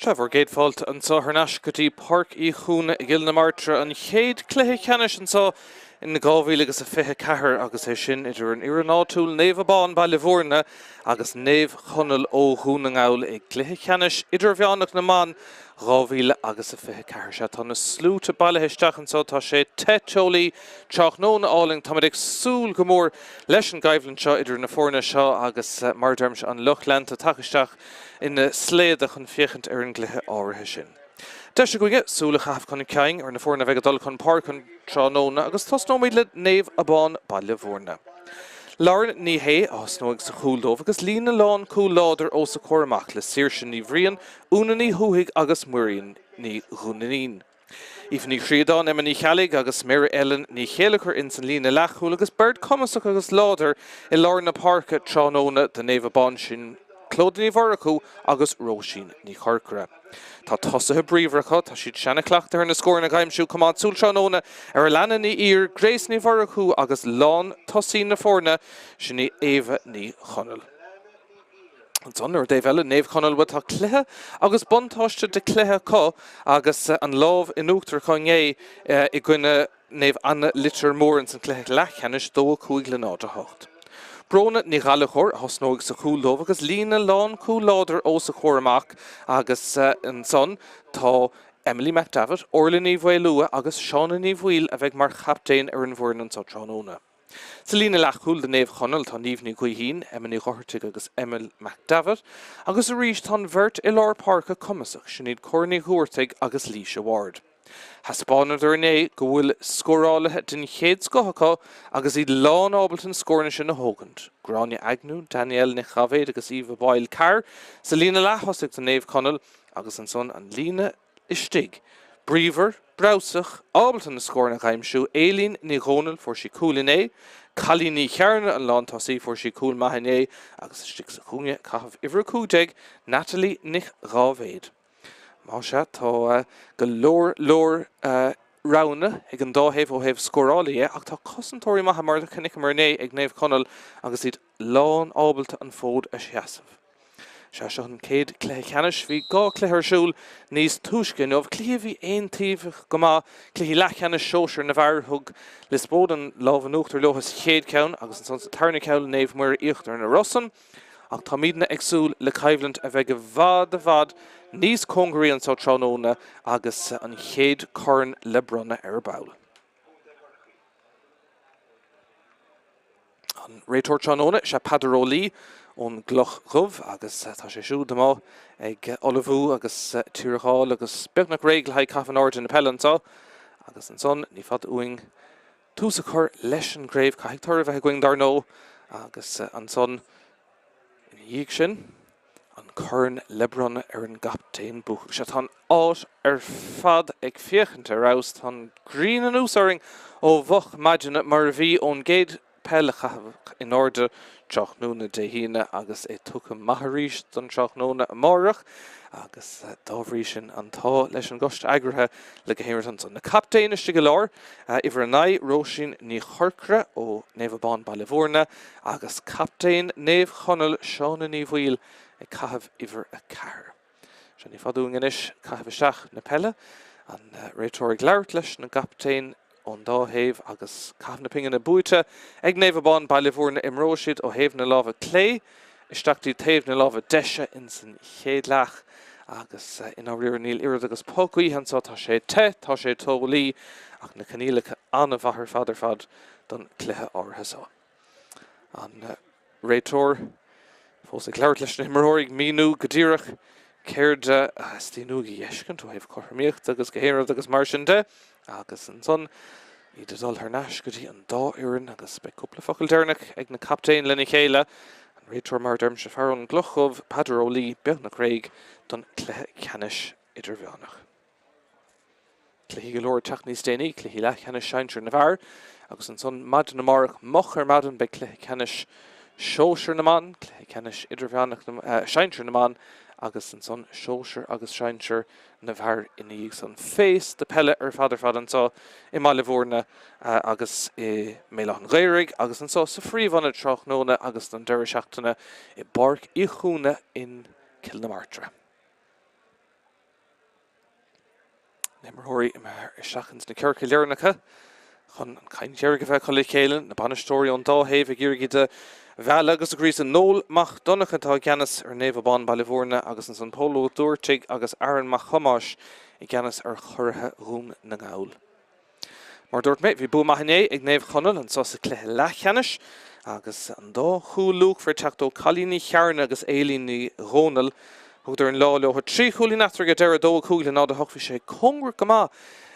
Trevor Gatefault and so Hernash Gutty Páirc í Chuana Gill na Martra and Chéad Cluiche Ceannais and so in the Gaeltachta agus a fiche cahar agus é sin idir an Iar náitiúil Naomh Abán ba Livorna agus Naomh Conaill ó Domhnaigh ag Cluiche Ceannais Idirmheanach na man Gaeltachta agus a fiche cahar se tá na slúte baile heisteach and so tá sé teteolaí Tráchtaire áling tá ag súil go mór leis an gaibhlann seo idir na fórna seo agus mar derm an Lochland a takeisteach in na sléadach an fiechant ar an gluthe áirithe sin. Deis goige súla chath chun ceing ar na fórna bheith dul chun Páirc chun Tráchtaire agus tas nóid le Naomh Abán ba Livorna. Lauren ní hé as nóig sa chúldómh agus lína lán cúl láidir ó sa choramach le siirsin ní bhríon úna ní thuigh agus muiríonn ní ghúnaín. If ní chríadán em ní chealaigh agus mé Ellen ní chéalachar in san lína lechúil agus bird comasach agus láidir I Lauren na Páirce Tráchtaire de Naomh Abán sin Clódaí Mharacha agus Róisín ní Chorcra. Tá tosathe bríomhracha tá siad seanna Tráchtaire na scóir na gaiimsú cumán súil Tráchtaire ar leanna ní Iar Gréis ní Mharacha agus lán tosí na fórna sin ní Éva ní Conaill. An son ar Dave Ellen Naomh Conaill wa tá cluiche agus buntáiste de cluiche có agus an lámh in Uachtar Conaill I gcuine Naomh Anna litir mór in san cluiche leithcheannais dó chuig le nád a hocht. Brona ní galachor hosnóig sa chúldómh agus lína lán cúl láidir ó sa choramach agus an son tá Emily McDavid, Orla ní Bhailua agus Seána ní Bhail a bheith mar chaptéin ar an bhórnan sa Tráchtaire. Sa lína lechúil de Naomh Conaill tá níomh ní Gaoithín, Emily Ghairtig agus Emily McDavid agus a rís tá bhirt I lár Páirce cumasach sin iad Corny Ghairtig agus Líse Ward. Haspánar ar né go bhfuil scórálathe den chéad scothachá agus iad lán ábaltain scórna sin na hógant. Gráine Agnew, Daniel ní Chavéid agus Eva Peil Carr sa lína lethosig de Naomh Conaill agus an son an lína istig. Bríomhar, browsach, ábaltain na scórna gaiimsú, Éilín ní Conaill for si cúil in Calí ní Chearna an lán tosaí for si cúil maith in agus istig sa chúne caithh ihre cúdeig, Natalie ní Chavéid. Má se tá go leor rana ag an dáhéh ó héh scórálaí ach tá cosantóirí maithe mar cinic mar né ag Naomh Conaill agus iad lán ábalta an fód a seasamh. Se seo an céad cluiche ceannais bhí gá cluiche arsúil níos túisce nómh cluiche bhí aon taobh go maith cluiche leithcheannais seoir na bharthug le spód an lámh an Uachtar leochas chéad ceann agus an son sa tarna ceann Naomh muir íochtar na Rossan ach tá míadna agsúil le caibhlant a bheith go bhd níos congraí an sa Tráchtaire agus an chéad corn le bronna ar bail. An réiteoir Tráchtaire se padarólaí ón gluch roimh agus tá sé siúd amá ag olivú agus tíreáil agus beagnach réigil haid caithfan áir in na Peilantá agus an son ní fad uing túsa chur leis an gréibh caiithtar a bheith going dar nó agus an son dhéag sin an corn le bronna ar an gaptéin buach se tá áit ar fad ag fiechanta rás tá grín an úsáring ó bhoch maidine mar bhí ón géad peilecha in order Tráchtaire de híine agus é tucha maithríis don Tráchtaire amárach agus dábhrí sin an tá leis an gcoist agrathe le go héir an son. Na captéine iste go leir ihar an naid Róisín ní Chorcra ó Naomh Abán ba Livorna agus captéin Naomh Conaill Seána ní Bhail ag caitheamh ihar a ceathair. Se ní fadúing inis caitheamh isteach na Peile an réiteoir ag labhairt leis na captéin ón dáhéamh agus caitheamh na pinge na buaite ag Naomh Abán ba Livorna imróisiad ó héamh na lámha clé isteachtaí taobh na lámha deise in san chéad leach agus in áiríar níl irid agus pócaí an tá sé tá sé tóghlaí ach na canílacha anna bhathair fadar fad don cluiche áirithe seo. An réiteoir fós ag labhairt leis na imreoirí míú go dtíreach céird stíonúga dhéiscint ó héamh chothraíocht agus go héireamh agus mar sin de agus an son iad dul Hernash go dtí an dá uireann agus be cúpla focail déirnach ag na captéin le Míchéal an réiteoir mar derm se fear an gluchomh padarólaí beagnach réig don Cluiche Ceannais Idirmheanach. Cluiche go leor teach níos déanaí cluiche leithcheannais seintir na bhar agus an son mad na marach moch ar madan be Cluiche Ceannais seoir na man, Cluiche Ceannais Idirmheanach seintir na man agus an son seoir agus seintir na bhar iníag son féis de Peile ar fadar fad an tá I má Livorna agus I méile an Ghaeirg agus an tá sa phríomhanna Tráchtaire agus an deire seachtainna I Páirc í Chuana in Cill na Martra. Nimmerhóí seachans na Cearca Léarnacha chun an cain dearga bheith chu le chéileann na banistóirí an dáhéh ggéirigh de bheala agus a grís an nóil mach donnacha tá gceannas ar Naomh Abán bailmhórna agus an san póló dúirteigh agus aran mach chomáis I gceannas ar chortha rún na ngáil. Mar dúirt méid bhí bu maithné ag Naomh Conaill an sása cluiche leathcheannis agus an dá chúlúch for teachtó chalíní chearna agus élíní rónal Húidir an lá leo trí chúlí natra go deire dó cúla ná a thugh sé congra go má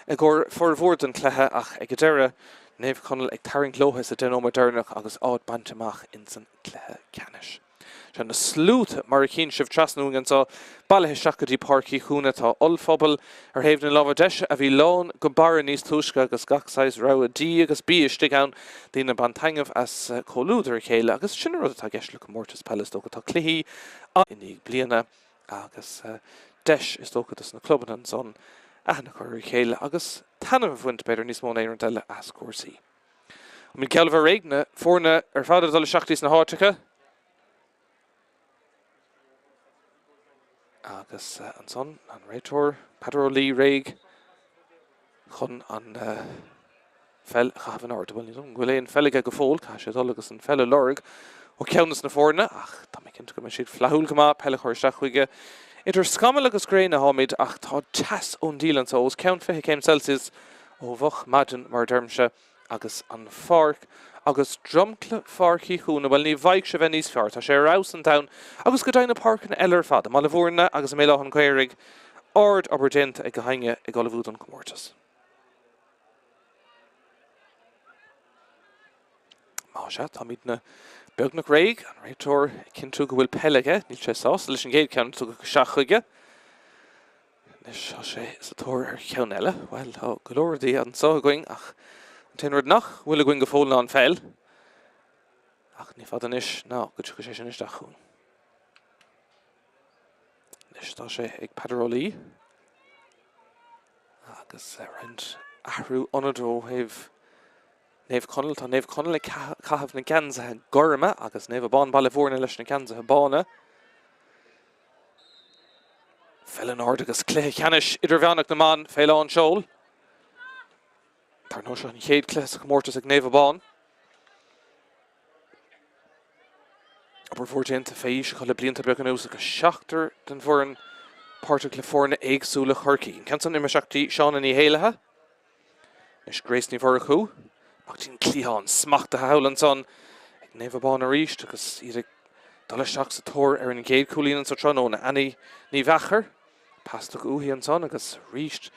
a ggur formhór an cluiche ach ag go deire Naomh Conaill ag tarraing glótha sa den ómodernach agus ád bantamach in san cluiche ceannis. Se na slút mar a cín sibh trasnúing an tá bailithe seachadí Páirc Chuana tá olphobal ar thaobh na lámha deise a bhí lán go bara níos túisce agus gachsáis rá dí agus bí istigh ann dína bantaingemh as cholúdar chéile agus sin rud atá gceist le Comórtas Peile dócha tá cluichí inig bliana agus deis is dócha na cluban an son ana chuir chéile agus tanmh bhaint beidir níos mó éar an deile as cuasaí. Míchéal bhar réigna fórna ar fáidir dul seachtaí na háitecha agus an son an réiteoir Pedro Lee réig chun an fel chahabh an ard bhfuil éon fellige go fóil cá sé dul agus an felle lorg ó ceannas na fórna ach tá mé cinnte go siad flathúil go má peile chuir seachuige idir scamal agus gré na háid ach tá teas ón dílan so os ceann 25 Celsius ó bhoch maidin mar dermse agus an Páirc agus drumcla Páirc Chuana bhfuil ní bhaig se bheith níos fearr tá sé rás an town agus go dainna Páirc na eile ar fad má le bhórna agus mé an cuirig ard Aberdeen ag go hainge ag gáilbhúd an Comórtas. Má se tá míad na beagnach réig an réiteoir cinnú go bhfuil peilige níl sé sás leis an géad ceann tú go seachuige leis sé sa tóir ar cheann eile bhfuil tá go leordaí an sá going ach Tinrod nach bhfuil a going go fóilna an feil ach ní fad anis ná go sé sin isteach chuún. Leis tá sé ag Pedro Lee agus rint ahrú onadó thaobh Naomh Conaill tá Naomh Conaill ag caitheamh na ceansaithe gorma agus Naomh Abán bailmhórna leis na ceansaithe bána. Fel an ard agus cluiche ceannais idirmheanach na man féile an seol. Tar nó se an chéad cluiche sa Comórtas ag Naomh Abán. Aber bhórtéanta féis chu le blianta beag an ús agus seachtar den bhór an Páirc le fórna éagsúla chorcaí. An ceann imime seachtaí seán in í héilethe. Is gréis ní bhór a chu. Ach tín clíán smachta howlan son ag Naomh Abán a ríist agus iad dul seach sa tóir ar an géad cúlíonn sa tróna Annie ní bhechar pasta go uí an son agus ríist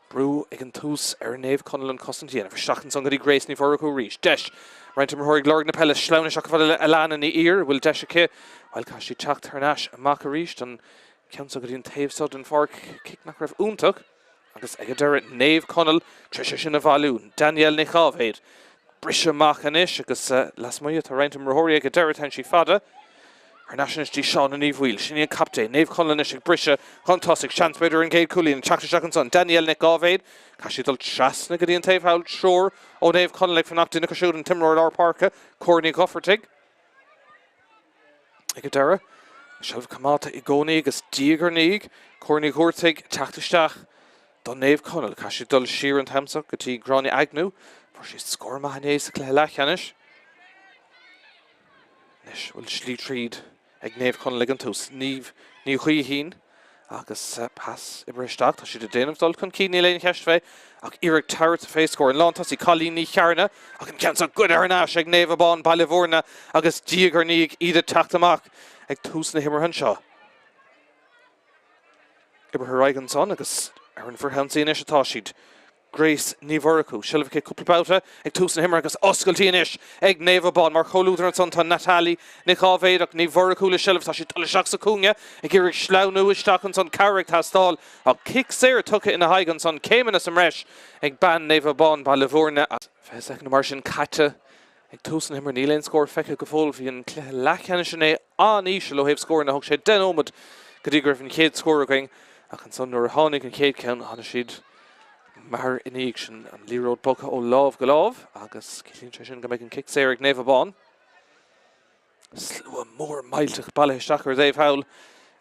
brú ag an tús ar Naomh Conaill an cosantíana bhar seachtain son go dtí gréis ní bhór a chu ríist. Deis Reinint marthóigh lorg na Peile sleanna seach bhfuil a leanna ní ír bhfuil deisice bhil cá sí teacht thnáis amach a ríist an ceann go dtí an taobhsod an Páirc cic nach raibh úntaach agus ag deire Naomh Conaill tríise sin a bhálún Daniel Nichábhéad brise amach anis agus las muoine tá Reinint marthóirí ag deire tan sí fada ar nationalistí seán a níomhhuiil sin an captain Naomh Conaill is ag brise chun tosaigh seans beidir an géad cúlíonn teachta seach an son Daniel Nichábhéad cá sí dul trasna go dtí an taobhshail seoir ó Naomh Conaill ag fannachtaí na cosisiúd an timreoir ár Páirce Corny Goffertig ag deire seilbh camáta i gcónaí agus díogarníigh Corny Goffertig teachtasteach don Naomh Conaill cá sí dul siar an tamsach go dtí gráinne agnu fuair sí scór maithné sa cluiche leathcheannis. Nis bhfuil slí tríd ag Naomh Conaill ag an tús ní chuí hín agus pas i bristeach tá si de déanamh dul chun cíní léon cheistfé ach iarraigh tairt a fééiscóir an lán tá sí chalíní chearna ach an ceann good ar an ais ag Naomh Abán bailmhórna agus díogarníigh iad teacht amach ag tús na himmarthan seo. Ibar thuraigh an son agus ar an bhorthaí inis atá siad Grace ní bhór acu seilbh cé cúpla bouta ag tús na himar agus oscailtí inis ag Naomh Abán mar choulúdar an son tá Natalie Nichábhéad ach ní bhór acu le seilbh tá si tula seach sa cúnge ag iarraigh sleanú isteach an son Carrick tá stáil ach cic séir tucha ina haig an son céimena sa mreis ag ban Naomh Abán bailmhórna ach feicech na mar sin caite ag tús na himar ní léon scór feice go fóil bhí an cluiche leathcheannis sin é aníise le héobh scóir na thug sé den ómad go dtí gur an chéad scór going ach an son nuair a tháinig an chéad ceann tháinig siad mar iníag sin an líród bocha ó lámh go lámh agus cílíonn sin go méid an cic séir ag Naomh Abán. Slua mór mailteach bailithe isteach ar Dave Howell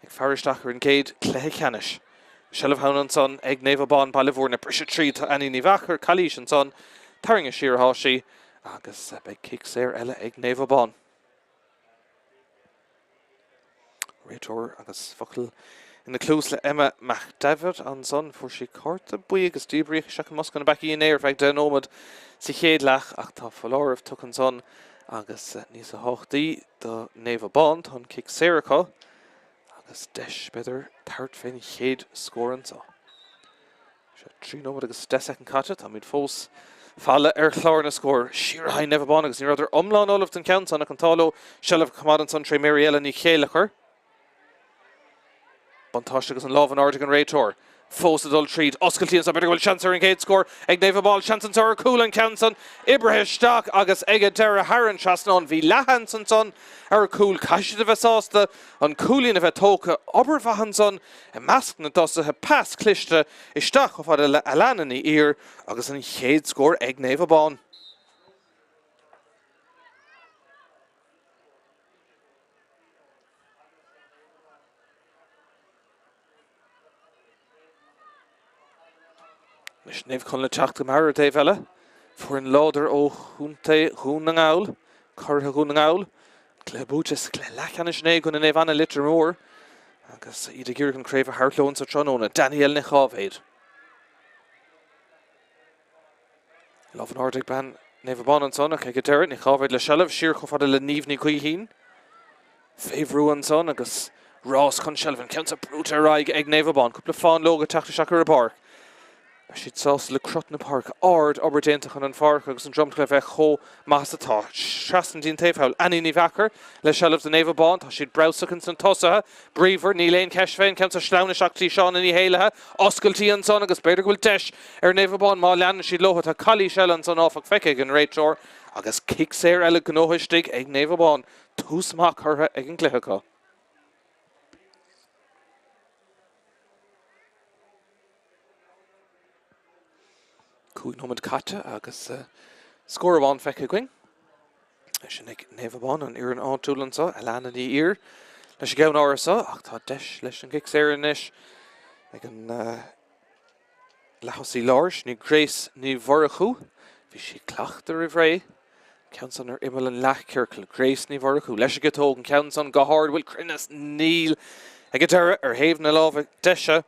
ag fearisteach ar an céad cluiche ceannais Shelf Hound son, ag Naomh Abán by Livorna, Brisha Tree to Annie Nivachar, Kalish and son, Taring a Sheer Hashi, agus big kicks there, Ella ag Naomh Abán. Raitor agus Fuckle in the close Emma McDavid and son for she court the boy agus Debrich Shaka Muskin back in air, fact the nomad Cill ach ta Falor of Tucken son, agus Nisa Hochdi, the Naomh Abán, on kick Serica. Agus deis better tart fin chéad scoran so. Trí nómad agus 10 second catcha, tá míid fós falla chlár na scór. Siar hain Naomh Abán agus ní raidir omláin olaf den count an an tálo Shelf Comádan son tre Míchéal ní chéalachar. Bantáiste agus an lávan ardig an Raitor. Fós adul treat, Oscailtíon sa better goil chancer in Kate score. Ag Naomh Abán chanson tar cool and counson. Ibrahim agus ege Dara Haran Chasnon vi Lahanson son. Cool caiisiad a bheitsásta an coolín a bheith tóca oberfahan son a measc na dosa ha pas cliste isteach of fad a leanan í ír agus an chéad scór ag Naomh Abán. Nis Naomh Conaill teachta mar a Dave Ella for an lauder o Domhnaigh, Cortha Domhnaigh. Clebúchas Clelachan Sné gon an Evan a litter more. Agus Ida Girgan crave a heart loan sa Tróna, Daniel Nichaved. Love an Ardig ban Naomh Abán and son, a Cagaderet, Nichaved le Shelf, Sheer Chofada le Nivni Cuihin. Favru and son, agus Ross con Shelf counts a bruta raig ag Naomh Abán, couple of fawn loga tachta shaka a Páirc. She'd sauce le Crutna Páirc, Ard, Oberdentach and Farc, agus an drumclef cho Masatá. Trasandine Tavehowl, Annie Nivachar, le Shelf the Naomh Abán, she'd Browsuck and Santosa, Brever, Nílain Keshvein, Counts a Schlauna Shakti Sean and Míchéal, Oscailtíon and son, agus Beirdir Gwyl Desh, Naomh Abán, Málan, she'd Lohat a Kali Shell and son off a Fekig and Raitor, agus kicks there, Ella Gnohistig, ag Naomh Abán, Tusmak her ag an Clichacha. Cúig nómad caite agus scór bháin feice going. Sin ag Naomh Abán an iar an áúlan sa, a leanan í ír. Leis gabhann ára sa, ach tá deis leis an gics éireann inis. Ag an lechosí láirs, ní Grace ní Mhorachú. Bhí si clachta a bhré. Ceann ar imil an lechcircle, Grace ní Mhorachú. Leis go tóg an ceann go hard bhfuil crinnes níl. Ag deire ar thaobh na lábha deise.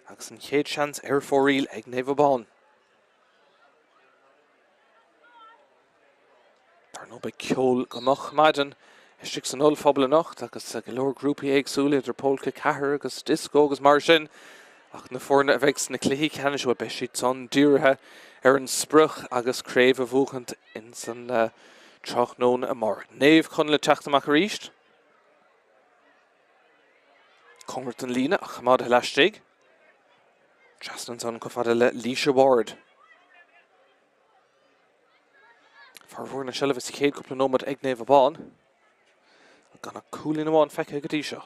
Agus an chéad seans ar fóríl ag Naomh Abán. No by Cill Gomach Madden, Estrix an Ul Fobla Nacht, agus a galore groupie eigsúla idir Polka Cahar agus Disco agus Marsin, ach na fórna a vex na Cluiche Ceannais wa beisiid son dúrtha an spruch agus crave a bhuachant in san Tráchtaire a mar. Naomh Conaill teachtamach a ríist. Comórtas Lína a chamad helastig. Trasnan son cofada le Lísha Ward. Farhór na Shelf is chéad cúpla nómad ag Naomh Abán. Gan a coolín amháin feice go dtí seo.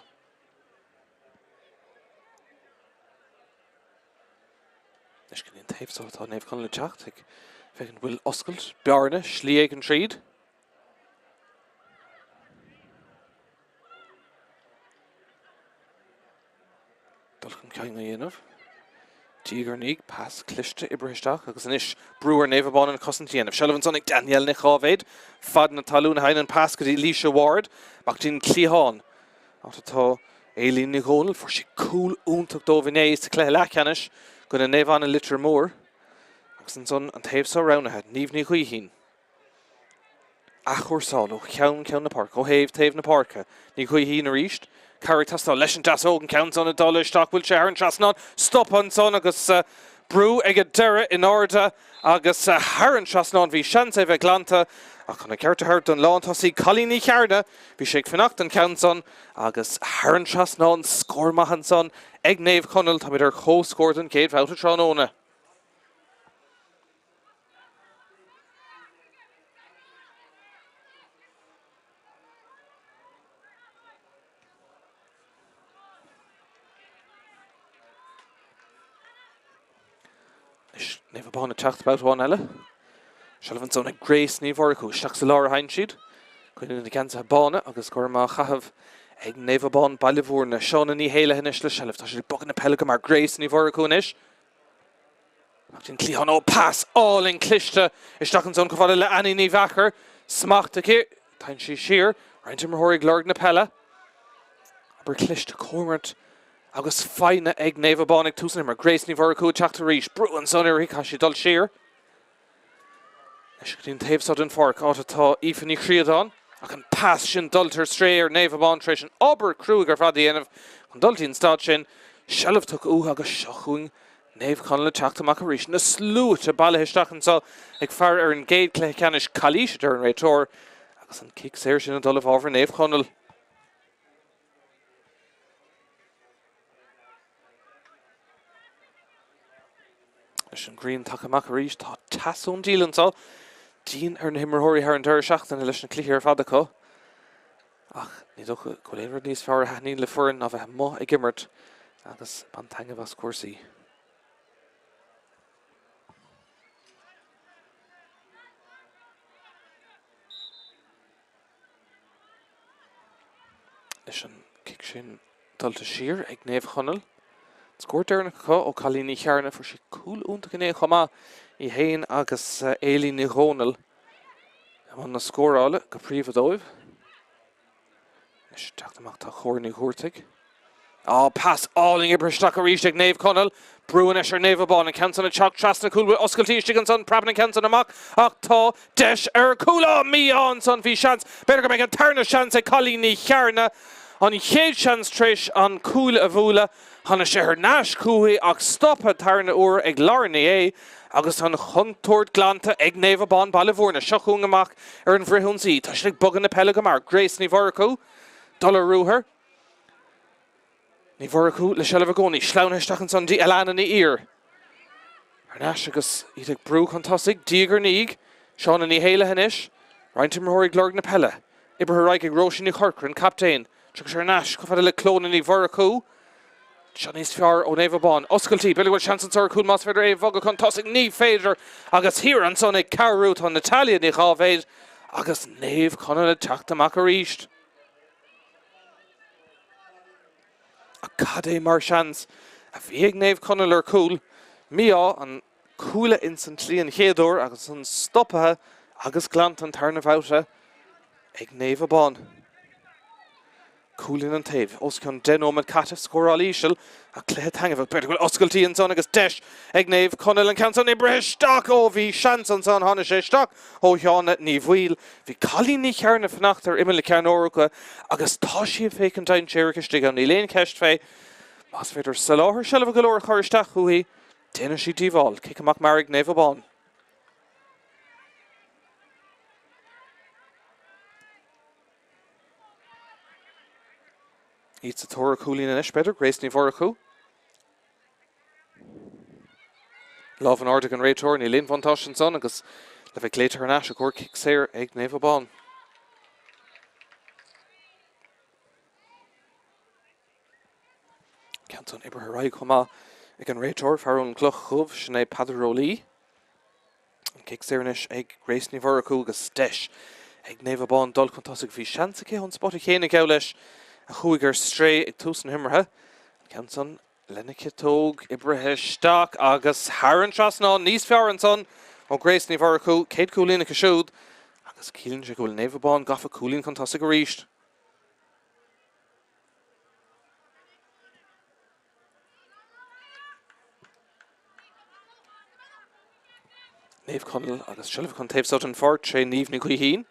Leis go íon taobh seo atá Naomh Conaill teacht ag feiceann bhfuil oscailt, bearna, slí ag an tríd. Dulchan ceann na dhéanamh. Dígarníg, pas cliste Ibrahim agus inis brewer Naomh Abán an Cosantíana. Shelf son ag Daniel Nichaved, fad na talún hain an pas go dtí Lísha Ward, bach dín Clíháin. Atá Éilín ní Conaill for si cool úntach dómhanéis sa Cluiche Ceannais go na Naomh Abán a litir mór. Agus an son an taobh sa ránathe, níomh ní chuoithín. Achúr sáil ó ceann na Páirc, ó thaobh taobh na Páirce, ní chuoithín a ríist. Carrick leis an das ógan count on a dollar stock will share and trasnon stop on son agus brew ag a dere in order agus Haran trasnon vi chance ve glanta ach an a ceirte hurt an lá tosí Colíní chearda vi sé fannacht an count on agus Haran trasnon score mahan son ag Naomh Conaill tá idir cho scored an céad out of Tróna. Naomh Abán a teacht about one eile. Shelf son ag Grace ní Mhorachú, isteach sa láir hain siad. Cuireann na Gansa Bána agus gur má chahabh ag Naomh Abán Baile Mhórna. Chuana Míchéal hinis le Shelf. Tá sé bogan na Peil go mar Grace ní Mhórcha inis. Martin Cleon ó pass all in Cluiche is stachan son go fáile le Annie ní Bhachar. Smachta cí. Tain sí siar. Reintir Mhórig Lord na Peile. Aber Cluiche Comórtas agus feine ag Naomh Abán ag túsan mar Grace ní Mhórcha Tráchtaire ríis. Brúan son ar hí sí dul siar. Is go dtíon taobh sod an Páirc átatá Aoife ní Chríodán. Ach an pass sin dultar stré ar Naomh Abán treis an obair crúig ar fad dhéanamh an dultaín stad sin. Shelf tuc úth agus seochuing Naomh Conaill teachtamach a ríis na slúte baile histeach so ag fear ar an géad Cluiche Ceannais Cailíse ar an réiteoir agus an kick séir sin an dul ábhar Naomh Conaill. Is an green takeamach a ríis tá tasún dílan so Dín ar na himmarthirí ar an deir seachtain leis na cluiche ar fada có. Ach, ní dócha go léir níos fearr a haithnín le furin a bheith mo ag gimmert agus bantanga bhas cuasaí. Leis an kick sin dulta siar ag Naomh Conaill. Scóir dearna có ó Chalíní chearna for sí cool únta go néo chomá I héin agus Éilín ní Ghónaill. Am na scórála go príomh dóibh. Is teachtamach tá chóir ní ghuairteig. Pass alling ibristeach a ríis ag Naomh Conaill. Brúan is ar Naomh Abán an cansan a teach trasna cool with oscailtíiste an son praban an cansan amach. Ach tá deis ar coola mBan son bhí seans. Better go make an tarna seans ag Chalíní chearna. An chéad seans tríis an cúil a bhúla. Hanna sé ar náis cúthaí ach stoppa tarna uair ag Larnaí agus an chuntóirt glánta ag Naomh Abán Baile Mhórna seochún amach ar an bhrithúnsaí. Tá sé ag bogan na Peile go mar Grace ní Mhórcha dul ar rúthar. Ní Mhórcha le Shelf a gcónaí sleanna isteach an son dí eilena ní ír. Ar náis agus iad ag brú chun tosaigh díogar níg Chuana Míchéal hinis Reintir Mhórig Lord na Peile. Ibre raig ag Róisín ní Chorcair an captain. Tugus ar náis go fada le clóna ní Mhórcha. Sean níos fearr ó Naomh Abán. Oscailtí, Billy bhfuil seans an tar cúil más féidir é bhogad chun tosaigh ní féidir agus hir an son ag carrút an Natalia ní chábhéid agus Naomh Conaill teachtamach a ríist. A cad é mar seans a bhí ag Naomh Conaill ar cúil. Míá an cúla instantly an chéadúir agus an stoppathe agus glant an tarna bhauta ag Naomh Abán. Cúlin an taobh, oscail denóm an catah scóráil íseal a cléthe tangamh beir goil oscailtí an son agus deis ag Naomh Conaill an cansan ibre isteach ó bhí seans an son hána sé isteach ó Chuana ní bhhuiil. Bhí Chalíní chearna fanacht ar imime le ceannóracha agus tá sí féic an dain séiriciste an ní léon ceist fé. Más féidir sa láthir Shelf a go leor chuir isteach chuí déanana sí díomháil cic amach mar ag Naomh Abán. It's a Torah cooling in better, Grace ní Mhórcha. Love an Ardig an Réiteoir ní Lynn Vontáis an son agus le bheith léitar an as a chóir kick séir ag Naomh Abán. Canton ibre raig chomá ag an Réiteoir fear an cloch chumh sin é Padarólaí. An kick séirnis ag Grace ní Mhórcha agus deis ag Naomh Abán dul chun tosaigh bhí seansa ché an spot a chéna gabh leis. A chuig ar stré ag túsan himmartha. Canson lenne tóg ibrethe isteach agus Haran trasná níos fearr an son ó Grace ní Mhórcha céad cúlín a siúd agus cílann sé gohfuil Naomh Abán gafa cúlín chun tosaigh a ríist. Naomh Conaill agus Shelf chun taobh sot an fort sé níomh ní chuithín.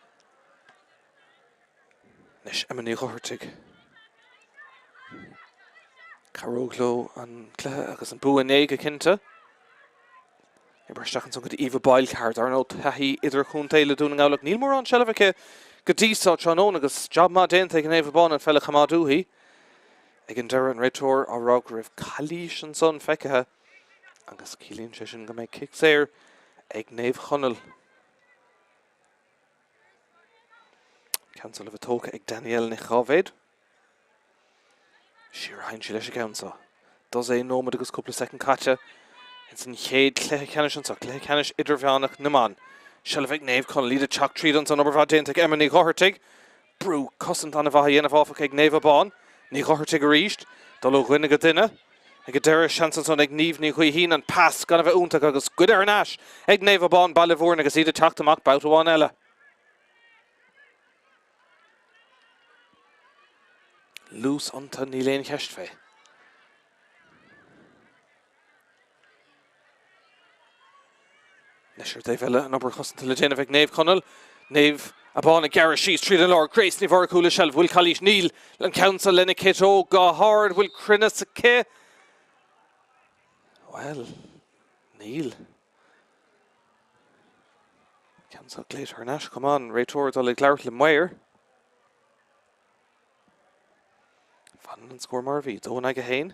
Nes Emma ní Ghuairteig. Carógló an clé agus an bua néig a cinnte. Ibristeach an son go Eva Bail ceart ar nó taithí idir chun taile dúna ngálaach níl mór an Shelf go díosá Tránón agus job má déanta ag an Naomh Abán an fellach chamá dúthaí. Ag an deir an réiteoir á rá go raibh Cailíse an son feicethe agus cílíonn sé sin go méid kick séir ag Naomh Conaill. Cancel of a tóca ag Daniel ní chábhéid. Siar hain sí leis a gceansa. Dos é nómad agus cúpla second caite. In san chéad Cluiche Ceannais an so Cluiche Ceannais Idirmheanach na man. Shelf ag Naomh Conaill líad a teach tríd an son obair bhd déanta ag Emma ní Ghuairteig. brú cosint an a bhaí ana bháfa ag Naomh Abán, ní gothirt ag a ríist, dul ó ghuine go duine, ag a deire seansan son ag níomhní chuí hín an pass gan a bheith úntaach agus good ar an ais ag Naomh Abán bailmhór agus iad teachtamach bout amháin eile. Lús ionta ní léon cheist fé. Nisir Dave eile an obair chosanta le déanamh ag Naomh Conaill. Naomh Abán ag Garra síos tríd an lár, Grace ní bhar cúla shelf, bhfuil Calís Níl an council lena kit ó gá hard, bhfuil crinne sa cé. Well, Níl. Council Gléit ar Nash, come on, réitóir dul ag leabhart le Mair. Fan an scór mar bhí, Domhnaigh a hain.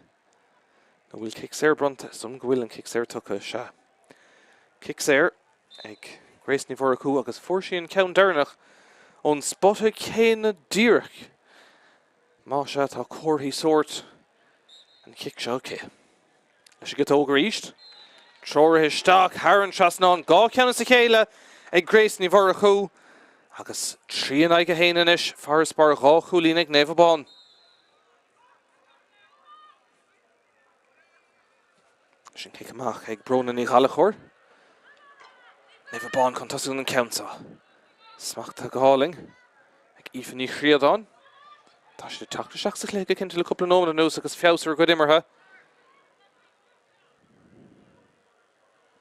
No bhfuil kick séir bronta, some go bhfuil an kick séir tucha se. Kick séir ag Grace ní bhar acu agus fuair sí an ceann dearnach ón spotta céine díreach. Má se tá cuairthaí sort an kick seo cé. Leis go tóga ríist. Tróir isteach, Haran Trasnán, gá ceanna sa chéile ag Grace ní bhar acu agus trí an aige hain inis, Faras bar gá chúlín ag Naomh Abán. Sin kick amach ag Brona ní Ghalachor. Naomh Abán chun tosaigh an ceansa. Smachta gáling ag Aoife ní Chríodáin. Tá sé teachta seach sa chlé go cinnte le cúpla nómana nús agus feabhsar go imirthe.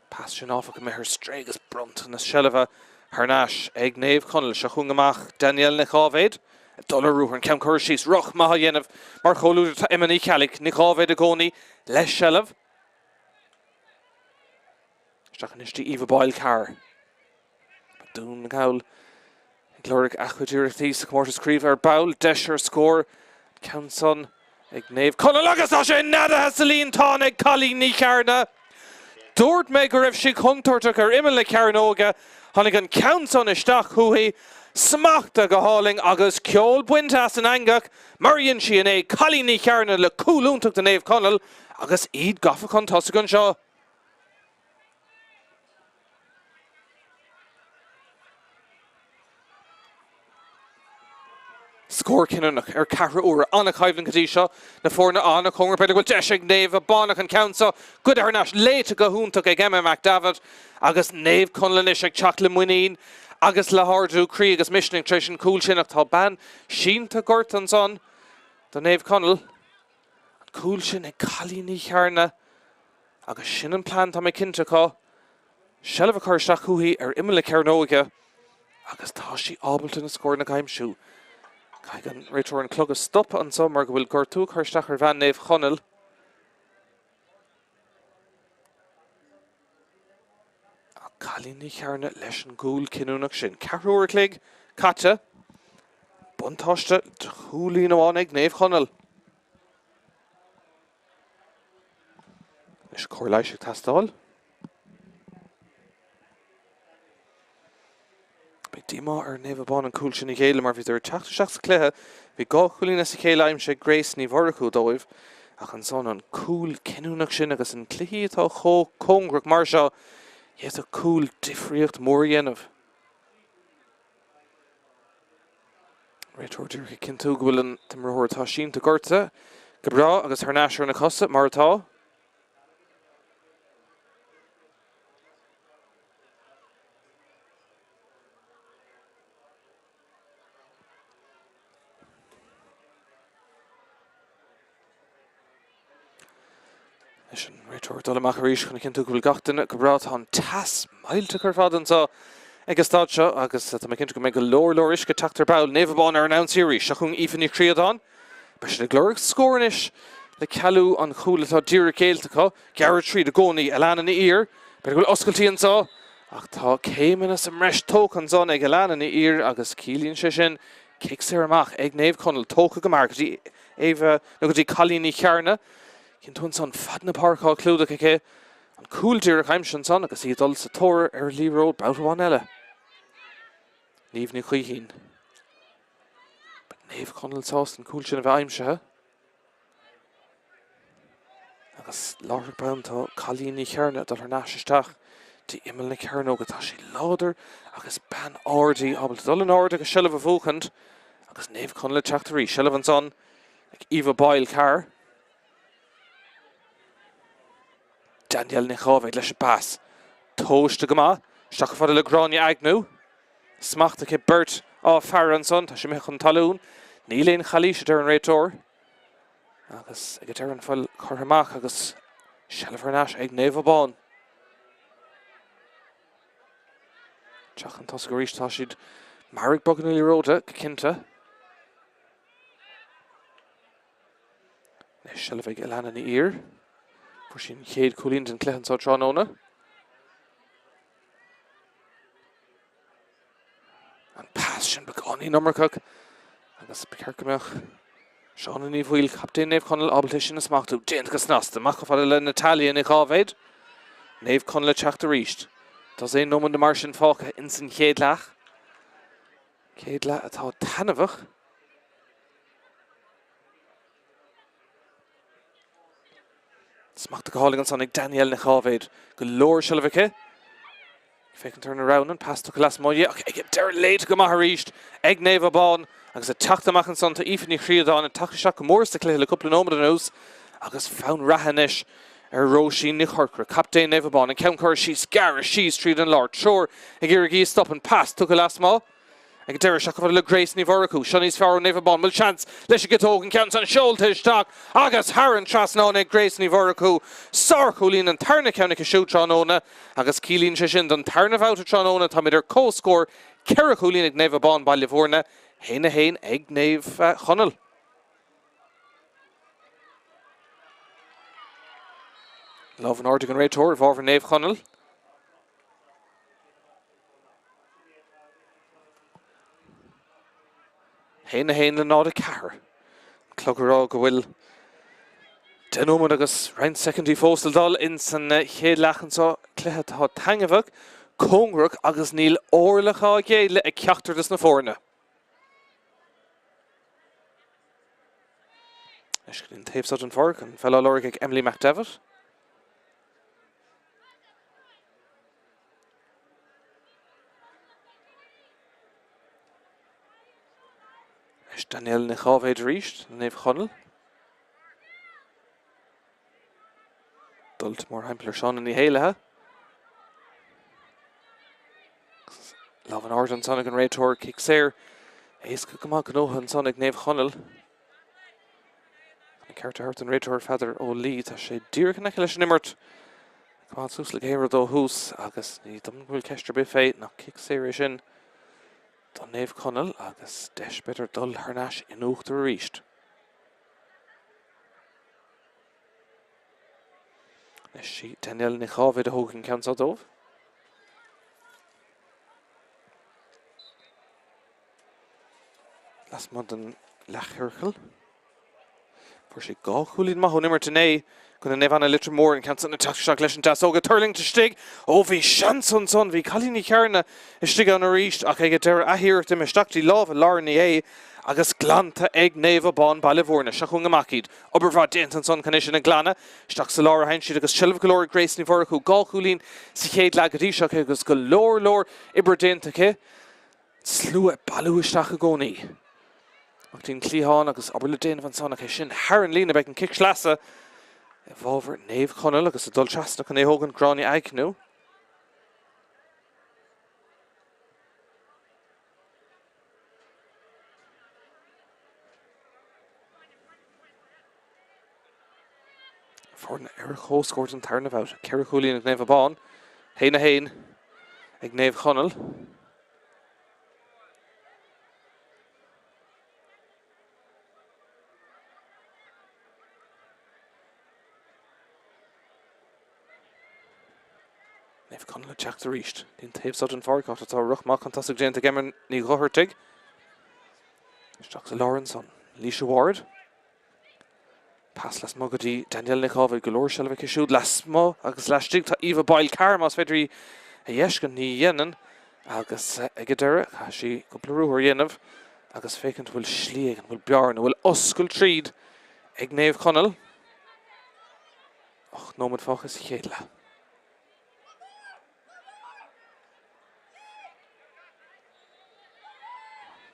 Pass sin áfach go mé strégus bront na shelfa Harnash ag Naomh Conaill se chun amach Daniel na Chábhéid. Dullar rúth an ceann chuir síos roch maithe dhéanamh mar choúidir tá Míchéal na Chábhéid a gcónaí leis shelf. Stachan istí Eva Bail car. Dún na gael. Glóric achudúirtí sa Comórtas Peile ar bail, deisir scór. Council ag Naomh Conaill agus tá sé nada hasalín tá ag Calí ní cearna. Dúirt mé go raibh si chuntúirteach ar imime le cearnóga, tháinig an Council isteach chuaigh smachta go háling agus ceol buinteas an angach, maríonn si in é Calí ní cearna le cúlúntaach den Naomh Conaill agus iad gafa chun tosaigh an seo. Scór Ciannach ar Cara Úra anna Caibhlinn Cadí seo na fórna anna chungar beidir go deis ag Naomh Abánach an Council good ar Nash léite go húntaach ag Emma McDavid agus Naomh Conaill is ag teach le muoín agus le hardú crí agus misning treis an cúil sinach tá ban sínta gort an son don Naomh Conaill an cúil sin ag Calí ní chearna agus sin an plán tá mé cinnte có shelf a chuir seach chuaigh ar imime le cearnóga agus tá sí ábalta na scór na gaiimsú. Caig an réitóir an clog a stop an summer go bhfuil gortú chuirsteach ar bhean Naomh Conaill. A Calí ní chearna leis an gúil cinúnach sin. Carúir clig, caite, buntáiste chúlín amháin ag Naomh Conaill. Is cóir leiseach tastáil. Díma ar Naomh Abán an cúil sin i chéile mar bhí ar teachta seach sa chluthe, bhí gá chúlín sa chéile aimse Grace ní bhar acu dóibh ach an son an cúil cinúnach sin agus an cluichí atá chó cóngrach mar seo iad a cúil difríocht mór dhéanamh. Réitóir dúirtha cinnte go bhfuil an timreathóir tá sínta gorta go bra agus Harnash ar na costa mar atá. Is an réitóir dul amach arís chuna cinnte go bhfuil gach duine go bra tá an tas maillte chu fad an tá ag stáid seo agus tá cinnte go mé go leor is go teachtar bail Naomh Abán ar an ann-sírí se chun Aoife ní Chríodáin. Ba sin na glóric scóranis le cealú an chúlatá díra Gaeltachta, Garra tríd a gcónaí a leanan na ír, be go bhfuil oscailtíí an tá ach tá céimena sa mreis tóg an son ag a leanan na ír agus cílíonn sé sin kick séir amach ag Naomh Conaill tócha go mar gotí éimhe nó gotí Calí ní chearna. Cinn tún son fad na Páircá clúdacha ché an cúil díreach aimse an son agus iad dul sa tóir ar Lee Road bout amháin eile. Naomh ní chuoithín. Naomh Conaill sást an cúil sin a bheith aimsethe. Agus láthar ban tá Calí ní chearna dul Harnash isteach tí imime le cearnóga tá sí láidir agus ban áirdaí ábal dul an áirde go seileadh a bhóchant agus Naomh Conaill Tráchtaire Sullivan son Eva Boyle car Daniel Nichovaid leis pass Toast go ma Stach fod le Gráine Agnew Smachta ke Bert á Farran son tá sé me chun talún Níléon Chalíse ar an réitor agus ag ar an fuil chorhamach agus Shelvernash ag Naomh Abán Teach an tas go ríis tá siad Marrick Bognelli Roda cinnta Shelvig Elana ní ear for sin chéad cúlín den cléchan sa Tráchtaire an pass sin beáí nummercach agus becercameach Seán ní bhfuil captain Naomh Conaill ábalta sin is machtú déant go snasta mach fada le Natalia ní chábhéid Naomh Conaill Tráchtaire ríist Tás é nóman de mar sin fácha in san chéad leach atá tanmhach Smachta go háling an son ag Daniel Nichovaid go leor Shelvice Fecinn turn around and pass to Glas Moye ag deir léit go maith ríist ag Naomh Abán agus a teachtamach an son tá ífaní chríadán an tacha seach go mór sa cléile le cúpla nómad an ús agus fán rahanis Roisin ní chorcra captain Naomh Abán an ceann she's gar she's tríd an Lord sure ag irigí stop and pass to Glas Moye ag deir seach le Grace ní Voracú Shani's fear Naomh Abán will chance leis go tógan ceann san seoltais tak agus Haran trasná ag Grace ní Voracú Sarcúlín an tarna ceanna go siú Tráchtaire agus cílín sé sin don tarna bhauta Tráchtaire tá idir cóscór Ceiricúlín ag Naomh Abán ba Livorna héna héin ag Naomh Conaill Love an ordig an réitor bhór Naomh Conaill Héna héin le nád a cehar. Clogurrá go bhfuil denúmad agus rein secondary fóstal dal in san chéad lechan sa cléthe tá tangamhach cóngrach agus níl orlacha géile ag ceachtardas na fórna. Is go taobh sod an Páirc an fellow Lorg ag Emily McDevitt. Daniel Nichovaid ríist Naomh Conaill Dult mór haimplir Seán in í héilethe Love an ard an son ag an réitor kick séir éas go go go nótha an son ag Naomh Conaill an cearta hart an réitor feidir ó Lí tá sé díreach an leis an immert Cáil sús le géire dó hús agus ní dom bhfuil ceistir be féit nach kick séir sin Don Naomh Conaill agus deis beidir dul thurnais in uachtar ríist. Is sí Daniel Nichovaid a thógan ceann sa dómh. Las mod an lechirchel. For sí gá chúlín maithú nimmer tuné gon an Naomh litre mór an ceann san na teach leis an tas óga turling to stig ó bhí seanson son bhí chalíní cearna is stig an a ríist ach ag deir ahirirta me stachtaí lábh lárna é agus glanta ag Naomh Abán ba Livorna seachún amachid obair bhrá déint an son canis na glana stach sa lára hain siad agus Shelv go leor Grace ní Voracú gá chúlín sa chéad le go dtí agus go leor ibre déintacha slú balú isteach a gcónaí. Ach tín clíán agus obair le déanamh an son ach sin Haran lína beag an kick slasa Bhóver Naomh Conaill agus a dul trasna chun é thógan Gráine Agnew. Fórna ar chóscóirt an tarna bhauta Ceiricúlín ag Naomh Abán héna héin ag Naomh Conaill. Naomh Conaill Tráchtaire ríist. Dín taobh sod an Páirc áit atá ruchmach an tasach déanta gemar ní ghuthirtig. Isteach sa Lawrence son Líse Ward. Pass las mo gotí Daniel Nichovaid go leor Shelvice siúd las mo agus leistigh tá Eva Boyle car más feidirí a dhéiscin ní dhéanaan agus ag deire cha sí cúpla rúthar dhéanamh agus fécinn bhfuil slí an bhfuil bearna bhfuil oscail tríd ag Naomh Conaill. Och nómad fáchas chéile.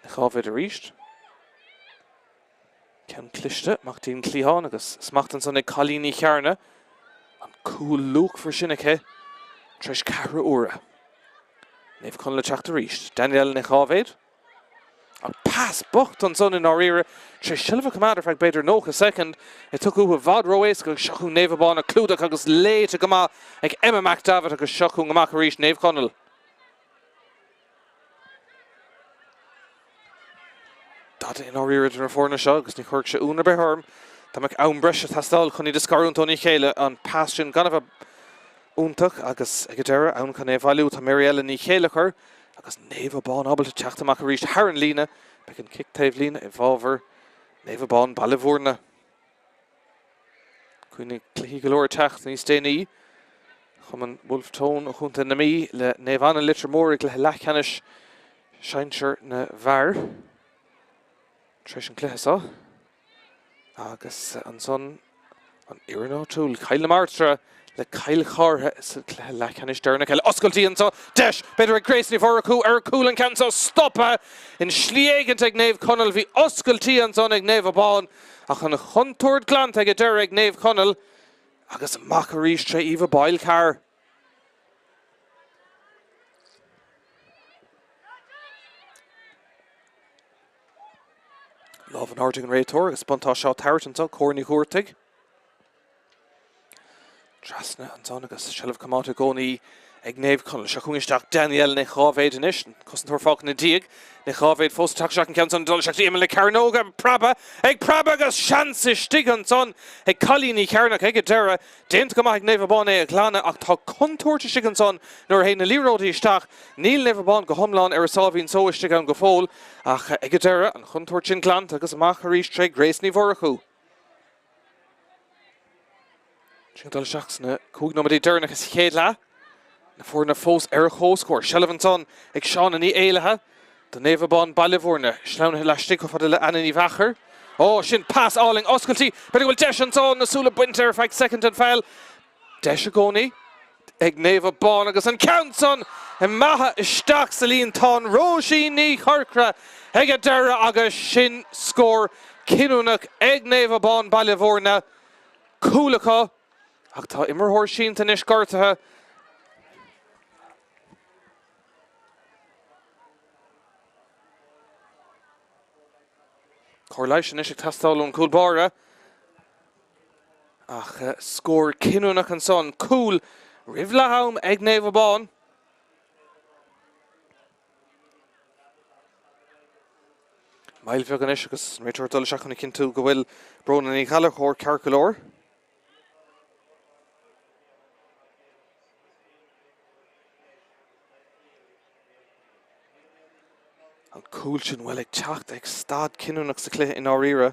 Nichovaid a ríist. Ceann cliste, Machtín Clián agus smachtan son ag Chalíní Chearna. An cool look for Sinnacha. Treis Cara Ura. Naomh Conaill Tráchtaire ríist. Daniel Naomh. An pass bocht an son in Áíre. Treis Silva Commander fag beidir nócha second. It took over Vad Roes go seachú Naomh Abán a clúdach agus lé to gama ag Emma McDavid agus seachú gamach a ríist Naomh Conaill. Dada in Áíre den Fórna seo agus ní chuirg se úna beharm. Tá mac ann breise tastal chun í discarún Míchéal an pass sin gan a úntach agus ag deire ann chun é bhailú tá Míchéal ní chéile chur agus Naomh Abán abal teachtamach a ríist Haran lína be an kick taobh lína I bhábhar Naomh Abán ballahórna. Cuoinnig cluiche go leor teach níos déanaí chum an Wolf Tone a chunta na mí le Naomh Anna litir mór ag le lechanis seinseir na bhar. Treis an cluiche sá. Agus an son an Iarná túl Caile Martra le Caile Chártha sa cluiche lechanis dearna Caile oscailtí an sá deis beidir ag Grace ní bhar ar cúil an can sá stoppa in slíagant ag Naomh Conaill bhí oscailtí an son ag Naomh Abán ach an chuntúirt glant ag deir ag Naomh Conaill agus amach a ríist tre Eva Peil car. Love an Arting and Raytor, agus spontá seo tairt an son Corny Húrtig. Trasna an son agus Silva Commander gcónaí ag Naomh Conaill seachúisteach Daniel Naomh inis cosintúir fág na díag Naomh fós takeach an ceann dul seach éime le Carnóga Praba ag Praba agus seansa stig an son ag Chalíní Ceannach ag deire déint go ag Naomh Abán ag chlána ach tá contúirte stig an son nuair héna líródaí isteach níl Naomh Abán go thomláin ar a sábhín sóiste an go fóil ach ag deire an contúirt sin glant agus amach a ríist tre Grace ní bhar acu. Dul seach na cúg nómadí dearnach is chéad le. Na fórna fós ar a chóscóir Shelvan son ag seán ní éilethe do Naomh Abán ballahórna sleanathe le stick fada le Anna ní bhachar. Ó sin pass áling oscailtí beidir bhfuil deis an son na súla buintear feag second and foul. Deis a gcónaí ag Naomh Abán agus an count son I maithe isteach sa líon tán Róisí ní Chorcra ag a deire agus sin scór cinúnach ag Naomh Abán ballahórna cúlacha ach tá immerthóir sínta níos gortathe. Corleis is ag tastáil an cúlbára ach scór cinúnach an son cúl ribhlatham ag Naomh Abán. Mail bheag an is agus an réiteir dul seach chuna cinn tú go bhfuil brona ní chaile chóir cearcolóir. An cúil sin bhfuil ag teacht ag stad cinúnach sa cluiche in Áíre.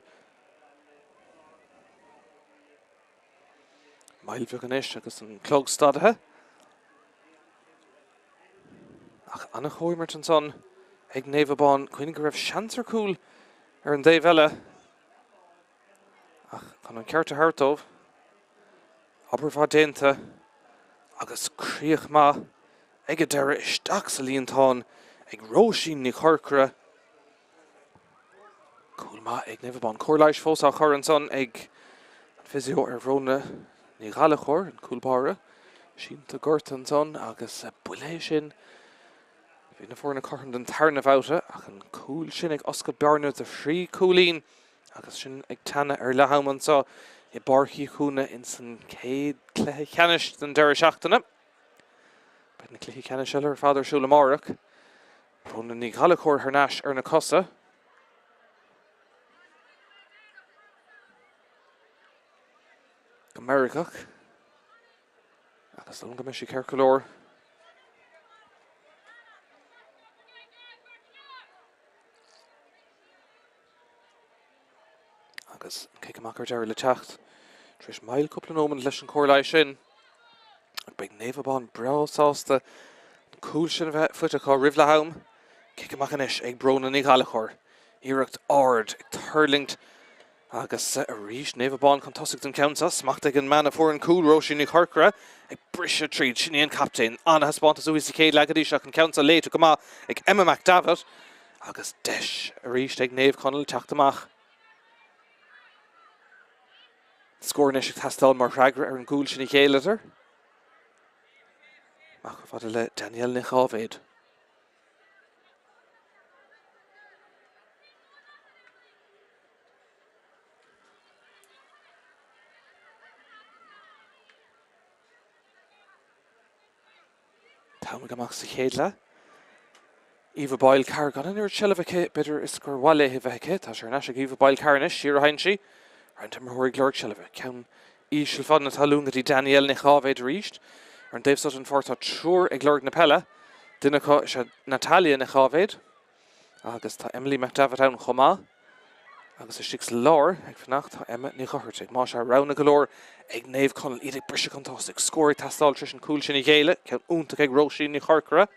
Mail bheag an is agus an clog stadathe. Ach anna chóimart an son ag Naomh Abán cuoinnig go raibh seansar cúil ar an déobh eile. Ach chun an ceart a thurtómh aber bhá déanta agus críoch ma ag a deire isteach sa líon tán ag Róisí ní Chorcra. Cúil ma ag Naomh Abán Corleis fós a chur an son ag an physio ar bhróna ní ghaile chóir an cúlbára. Sínta gort an son agus builé sin bhí na fórna corran den tarna bhauta ach an cúil sin ag oscail bearna de phrí cúlín agus sin ag tanna ar letham an sá I barchaí chúna in san céad cluiche ceannais den deire seachtainna. Beid na cluiche ceannais eile ar fáidir siúla márach. Brona ní ghaile chóir thnáis ar na cosa. Go Americach. Agus don go meisi cearcolóir. Agus cé amach ar deir le teacht. Tris mail cúpla nóman leis an Corleis sin. Ag beag Naomh Abán breásásta an cúil sin a bheith fuite cá ribhlatham. Cé amach an is ag brona ní ghaile chóir. Iireacht ard ag turlingt agus a ríis Naomh Abán chun tosaigh den ceantas smacht ag an man a fór an cúil Róisí ní Chorcra ag brise tríd sin íon captain anna haspátas uí sa céad legadí seach an ceantas léite go má ag Emma McDavid agus deis a ríis ag Naomh Conaill teachtamach. Scór is tastal mar ragra an gúil sin chéiletar. Ach fad le Daniel na chávéid. Táim amach sa chéadla. Eva Peil car gan ir shelvike bitter is gur wale heveke tá sé nasha Eva Peil carnish shira heinshi and hori glork shelve can ishil fad na talún that Daniel na chávéid reached and Dave Sutton for tá trúr ag glork na pella dinna se Natalia na chávéid agus tá Emily McDavid an chomá agus is six lor ag fnacht tá Emma ní chohirte má se rauna galore ag Naomh Conaill iad brishe fantastic score tastal trish and cool sin i géile can únta ag roshi ní chorcra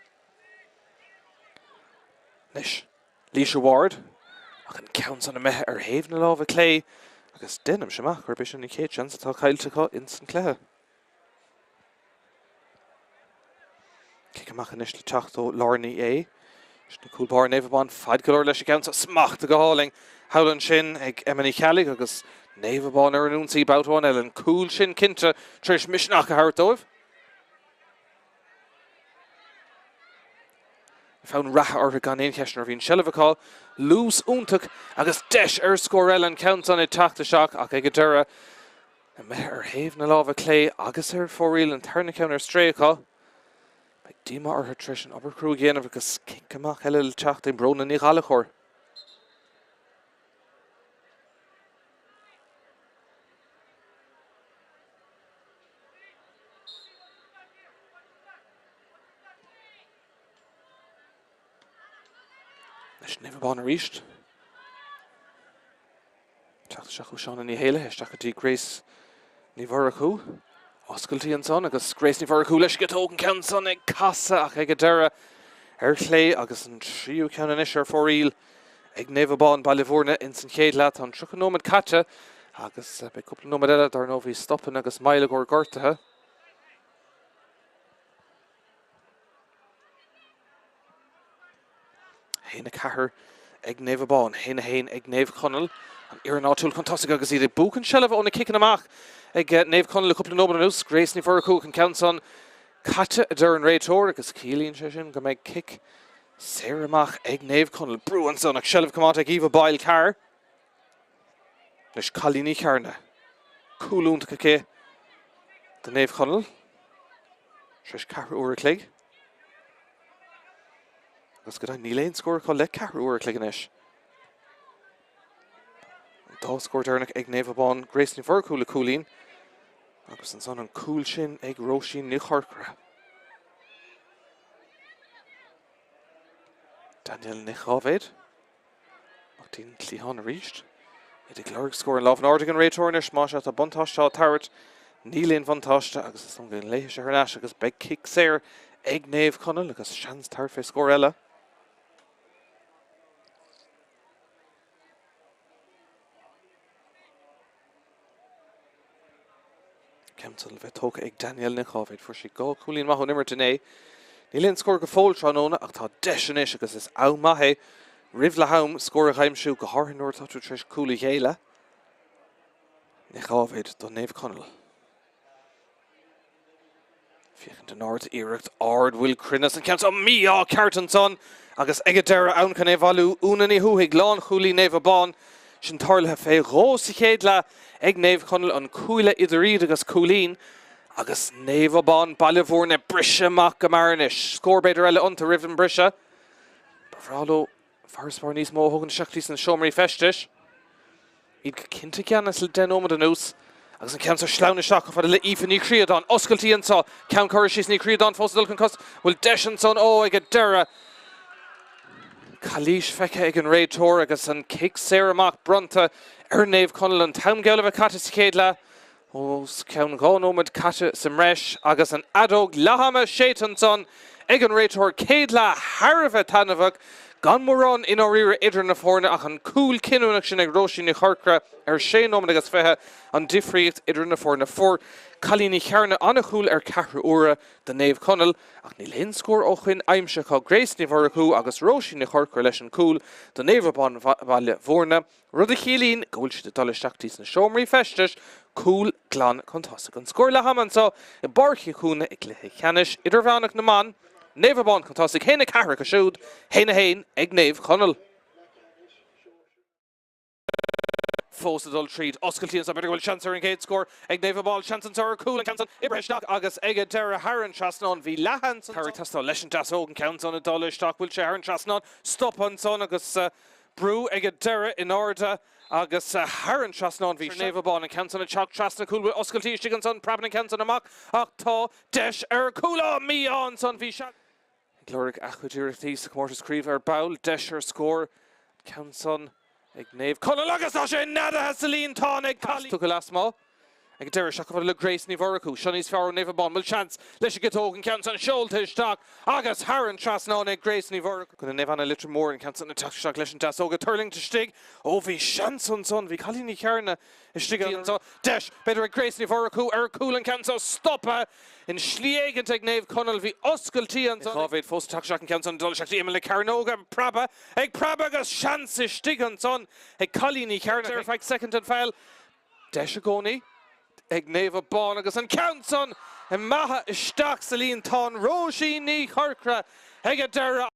Nish, Leisha Ward, ach an counts on a meh haven a love a clay, agus denim shemach or bishon ni Kate chance to Gaeltachta instant clay. Kick a mach an ishli chachto Lorny A. Shna cool bar Naomh Abán 5 color lesh counts smach to go hauling. Howlan shin ag Emily Calig agus Naomh Abán unsi about one ellen cool shin kinta trish mishnach a heart dove. Found Raha or gan in Keshner Vin Shelvakal, loose untuk, agus desh scorel and counts on it Tráchtaire shock, ach egadura, a mer haven a lava clay, agus her for real and turn counter strayka. Like Dima or her trish and upper crew again of a kinkamach a little Tráchtaire in Brona ni Galachor. Naomh Abán reached. Tráchtaire Chuana ní héile, Tráchtaire Grace ní Bharachu. Oscailtí an son agus Grace ní Bharachu leis go tógan ceann son ag casa ach ag deireadh chlé agus an tríú ceann inis ar fóríl ag Naomh Abán ba Livorna in san chéad leat an trúcha caite agus be cúpla nómad eile dar nó bhí stoppan agus maile gur gortathe. Héna cahar ag Naomh Abán, héna hain ag Naomh Conaill, an iarnáúil fantastic agus iad búcan shelf óna kickan amach ag Naomh Conaill a cúpla nómad an ús, Grace ní Bharachu can count on caite a dur an réitóir agus cílíonn sé sin go méid kick séir amach ag Naomh Conaill, brúan son ag shelf comát ag Eva Peil car. Leis chalíní carna, cúlúnta cé the Naomh Conaill, Trish car uair clig. Agus go ní léon scór có le car uair cliganis. Dá scór dearnach ag Naomh Abán, Grace ní Bharachu le cúlín, agus an son an cúil sin ag Róisín ní chorcra. Daniel ní chávéid, ach tín tlíán a ríist. Iad ag glorg scór an lábh an ardigan réitóirnis, má se a buntáiste táirt, ní léon buntáiste agus is an gin léise sé thnáis agus beag kick séir ag Naomh Conaill agus seans tar fé scór eile. Kemtal bheith tóca ag Daniel ní chávéid fuair sí gá cúlín maithú nimir duné. Ní léon scór go fóil tránóna ach tá deisenis agus is am maithé rih le ham scór a chaimsú go háirn nuair tá tú tris cúla chéile. Ní chávéid do Naomh Conaill. Fiechan den áard iirecht ard bhfuil crinnes an ceant ó míá ceartan son agus ag deire ann can é bhallú úna ní thuigh lán chúlí Naomh Abán sin tarlathe fé rós i chéad le ag Naomh Conaill an cúile idiríd agus cúlín agus Naomh Abán bailmhórna brise amach go marinis. Scór beidir eile ionta ribh an brise. Bhráló farspár níos mó thugann seachtaí san seomraí festis. Iad go cinnte ceannas le den ómad an ús agus an ceantar slána seach fad le ífa ní críadán. Oscailtí an tá ceann choirsis ní críadán fósadul can cos bhfuil deis son ó ag a deire. Calís feice ag an réitóir agus an kick séir amach bronta ar Naomh Conaill an tam geileh caite sa chéad le. Os ceann gá nómad caite sa mreis agus an adóg lehama sétan son ag an réitóir céad le Harbheith tanmhach Gan morán in áíre idir na fórna ach an cúil cinúnach sin ag Róisín Charcra sé nómna agus fethe an difríocht idir na fórna for chalíní chearna anna chúil cethra uaire den Naomh Conaill ach níl hin scór ó chuin aimse cá gréis ní bharachú agus Róisín Charcra leis an cúil den Naomh Abán bhaile fórna rud a chialín gúil si de dalisteachtaí na seomraí festis cúil glan contasa an scór le haman so I barchi chúna ag Cluiche Ceannais Idirmheanach na man Naomh Abán contasa chéna cethra go siúd héna hain ag Naomh Conaill. Fós adul tríd oscailtíonn sa beidir bhfuil seansar an céad scór ag Naomh Abán seansan ar cúil an cansan Ibraisteach agus ag deire Haran Trasnán bhí lehan Páirc leis an deasógan cansan a dolisteach bhfuil sé Haran Trasnán stopan son agus brú ag deire in orda agus Haran Trasnán bhí Naomh Abán an cansan a teach trasna cúil bhfuil oscailtíí stigan son praban an cansan amach ach tá deis ar cúla míán son bhí sean. Glóric achuidirtí sa Comórtas Peile Peil deis ar scór cansan ag Naomh Conaill agus tá sé nada hasalín tá ag chalí. Tu go lasmá ag deire seach le gréis ní bharachú Seannais fear Naomh Abán bhfuil chance leis go tógan cansan seoltaisteach agus Haran Trasnán ag gréis ní bharachú. Gona Naomh Anna litir mór an cansan na teach leis an deasóga turling to stig ó bhí seansan son bhí chalíní chearna istigan so deis beidir ag gréis ní bharachú ar cúil an cansan stoppa in slíagant ag Naomh Conaill bhí oscailtíon son. Chábhéad fós teach an cansan dolisteachtaí imime le Carnóga an praba ag praba agus seans istigan son ag chalíní chearna ar feich second and fail deis a gcónaí ag Naomh Abán agus an cansan I maithe isteach sa líon tá Róisín Charcra ag deire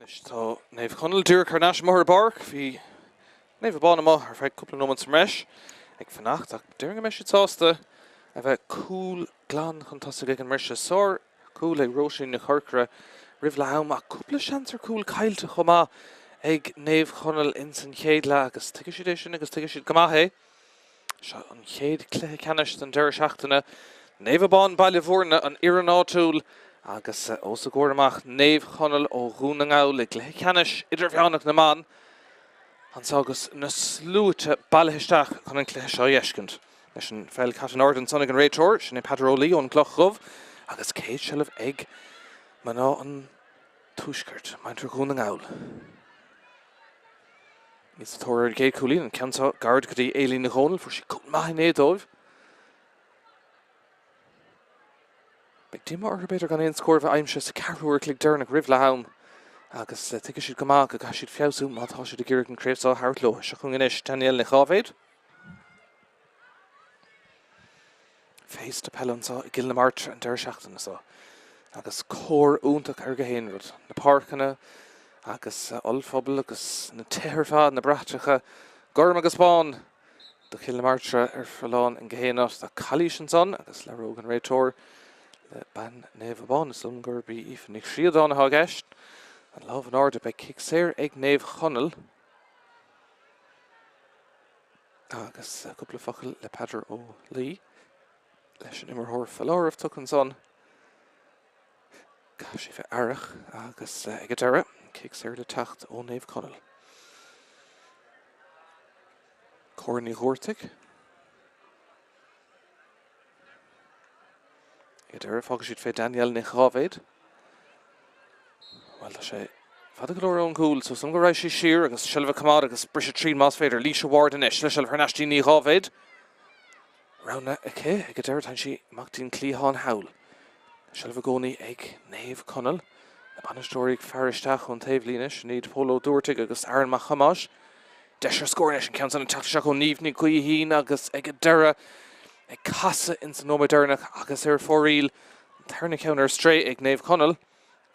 So, Naomh Conaill dúr Carnash Mór Páirc, hí Naomh Abán amach ar feadh cúpla nómans meis, ag fannacht ach during a meis tásta, a bheith cúl glán chun tosa ag an meis sór, cúl ag róisín na chorcra, Drisleáin ach cúpla seansar cúl Gaeltachta chomá ag Naomh Conaill in san chéad le agus tuige siad é sin agus tuige siad go maith é. Seo an chéad Cluiche Ceannais den deir seachtainna, Naomh Abán baile bhórna an iarán áitiúil agus os a gcóir amach Naomh Conaill ó Domhnaigh le Cluiche Ceannais Idirmheanach na man. Hans agus na slúite bailthisteach chun an cluiche seo dhéiscint. Leis an Peil Catan Ard an sonnig an réiteoir, sin é Padrólí ón cloch roimh, agus céad seileadh ag man ná an túisceart, Martra Domhnaigh. Nís tóir géad cúlín an ceantá gard go dtí Éilín na Conaill for si cúl maith in éadóibh. Big dim or beidir gan éon scóir bheith aimse sa carúir clig dearnach Drisleáin agus tuige siad go maith go gá siad feabhsú má tá siad a ggéireadh an créibh thart leo se chun inis Daniel na chábhéid. Féis de Peilantá i gCill na Martra an deir seachtainna seo. Agus cór úntaach ar go héanrad na páircanna agus olphobal agus na tíorfád na bratracha gorm agus bán do gCill na Martra ar fallán an ghéanacht a chalís an son agus le róg an réiteoir le ban Naomh Abán is gur bí ifnig siadán a gist an láh an áde be Cill ag Naomh Conaill agus cúpla focail le Paidir ó Lí leis an immerthóir fallóramh tuc an son cá sí bheith airich agus ag a deire Cill de tacht ó Naomh Conaill. Córnaí Ghortaigh ag a deire fágad siad fé Daniel na chábhéid. Well, tá sé fada go leor ón cúil, so sam go raibh sí siar agus seilbh cumad agus brise trín más féidir Líse Ward inis le seilbh Thnastí ní chábhéid. Rana ag a deire tá sí Machtín Clíán Hawl. Seilbh gcónaí ag Naomh Conaill. Na banistóirí fearisteach chun taobh línis, níd Polo dúirteigh agus Aaron Mac Chamáis. Deisir scóir an ceann san teachtaseach ó níomhnaigh cuí hín agus ag a deire ag casa in san nómad dearnach agus ar fóríl tarna ceann ar stré ag Naomh Conaill.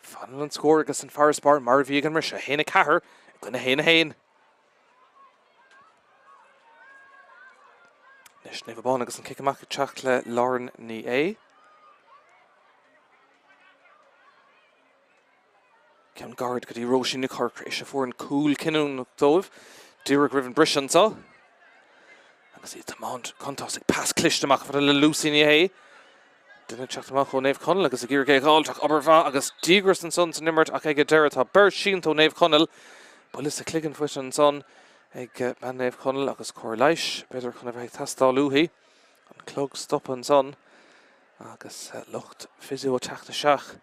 Fanal an scóir agus an farspar mar bhí an rise héna cethir gona héna héin. Nis Naomh Abán agus an cicamach teach le Lauren ní é. Ceann gard go dtí róisín na chorcra is a fuór an cúil cinún dóibh dúrach ribh an brisean sá. Agus iad amán contás ag pas clisteach fad le Lucy ní é. Duna teachtamach ó Naomh Conaill agus a ggéir ag gáilteach obair agus dígras an son san nimmert ach ag a deire tá beir síntó Naomh Conaill bulas a cligan fuit an son ag ban Naomh Conaill agus cóir leiis beidir chun a bheith tastáilúthaí an clog stop an son agus lucht fisio teachta seach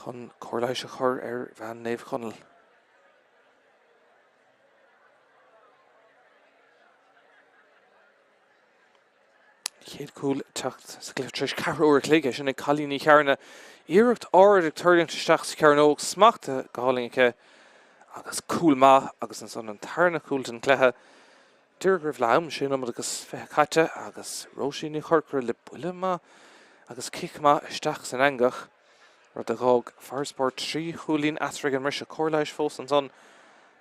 chun cóir leiis a chur ar bhean Naomh Conaill. Chéad cúil teacht sa glyh tris carúir clige sin ag chalíní chearna iirecht áir ag tuirling teisteach sa cearn óg smachta go hálinge agus cúil maith agus an son an tarna cúilt an cléthe dúir go bhleam sin am agus feiche caite agus róisíní chorcra le buile maith agus cic maith isteach san angach rud a gág farspórt trí chúlín atraigh an rise cóir leiis fós an son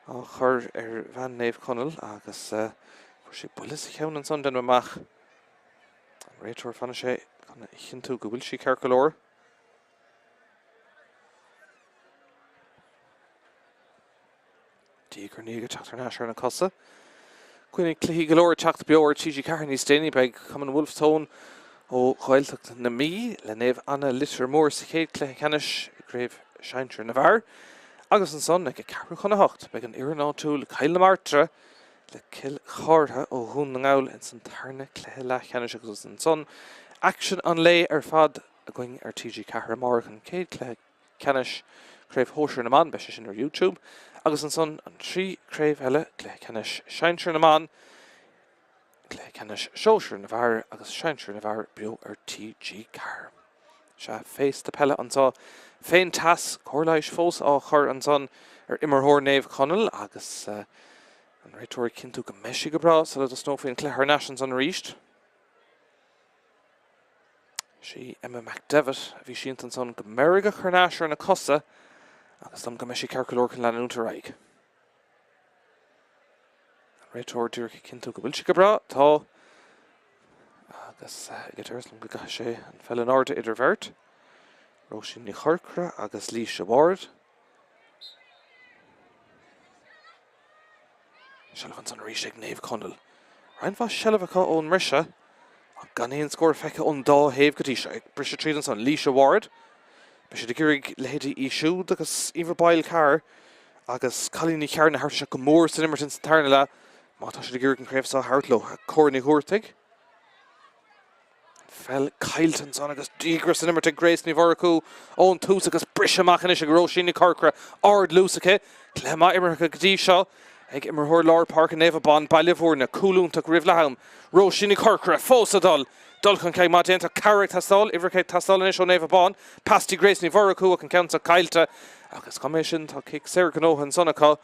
á chur ar bhean Naomh Conaill agus fuair sé buile sa cheann an son den amach. Réiteoir fanna sé chuna chinú go bhfuil sí cear go leor. Dí gur ní go teachtar náis ar na cosa. Cuoinnig cluiche go leor teachta beabhar TG Ceathair níos déanaí beag Cumann Wolfstone ó Gaeltachta na mí le Naomh Anna litir mór sa chéad Cluiche Ceannais i gréibh Seintir na bhar. Agus an son ag a cearú chuna hocht beag an iarán áitiúil le GCill na Martra le Cill chártha ó Domhnaigh in san tarna Cluiche le Ceannais agus an son. Action an lé ar fad a going ar TG Ceathair amach an céad Cluiche Ceannais créibh Hóisir na man beise sin ar YouTube. Agus an son an trí créibh eile Cluiche Ceannais Seintir na man, Cluiche Ceannais Seoisir na bhar agus Seintir na bhar beo ar TG Ceathair. Se féis de Peile an sá féin tas cóir leiis fós á chur an son ar immerthóir Naomh Conaill agus an réiteoir cinntiú go meisi go bra sa le do snófaoin Cluiche Ceannais an ríist. Sí Emma McDevitt a bhí siant an son go meriga Ceannais ar na cosa agus dom go meisi cearcolór can leanúnta raig. Réitóir dúrcha cinnte go bhfuil si go bra, tá agus gitarras go gaith sé an fellan áirde idir bhirt. Róisín ní chorcra agus líise bhard. Shelvan san rís ag Naomh Conaill. Rhain bha Shelvacha ón mrise, ach gan éon scór feice ón dá héamh go dtí se ag brise tríd an san líise bhard. Ba sé de gurig lehéadí í siúd agus íomhar bail car agus chalíní cearna thart se go mór san immert in san tarna le, má tá sé de gurig an craobh sa hartló a cóirní thuirtaigh. Fel Cailton son agus dígras san immert ag Grace ní bhoracú ón tús agus brise machchan is ag Róisín ní Corcra ard lúsacha, cléma immercha go dtí seo ag immerthór Lár Páirc an Naomh Abán baile bhórna cúlúntaach ribh lehaim. Róisín ní Corcra fósadal. Dulcan cé má déanta Carrick tastal, Ivercé tastal in is ó Naomh Abán, pastí Grace ní bhoracú ach an ceanta Cailta agus commission tá cic Sarah Gnóhan sonnacha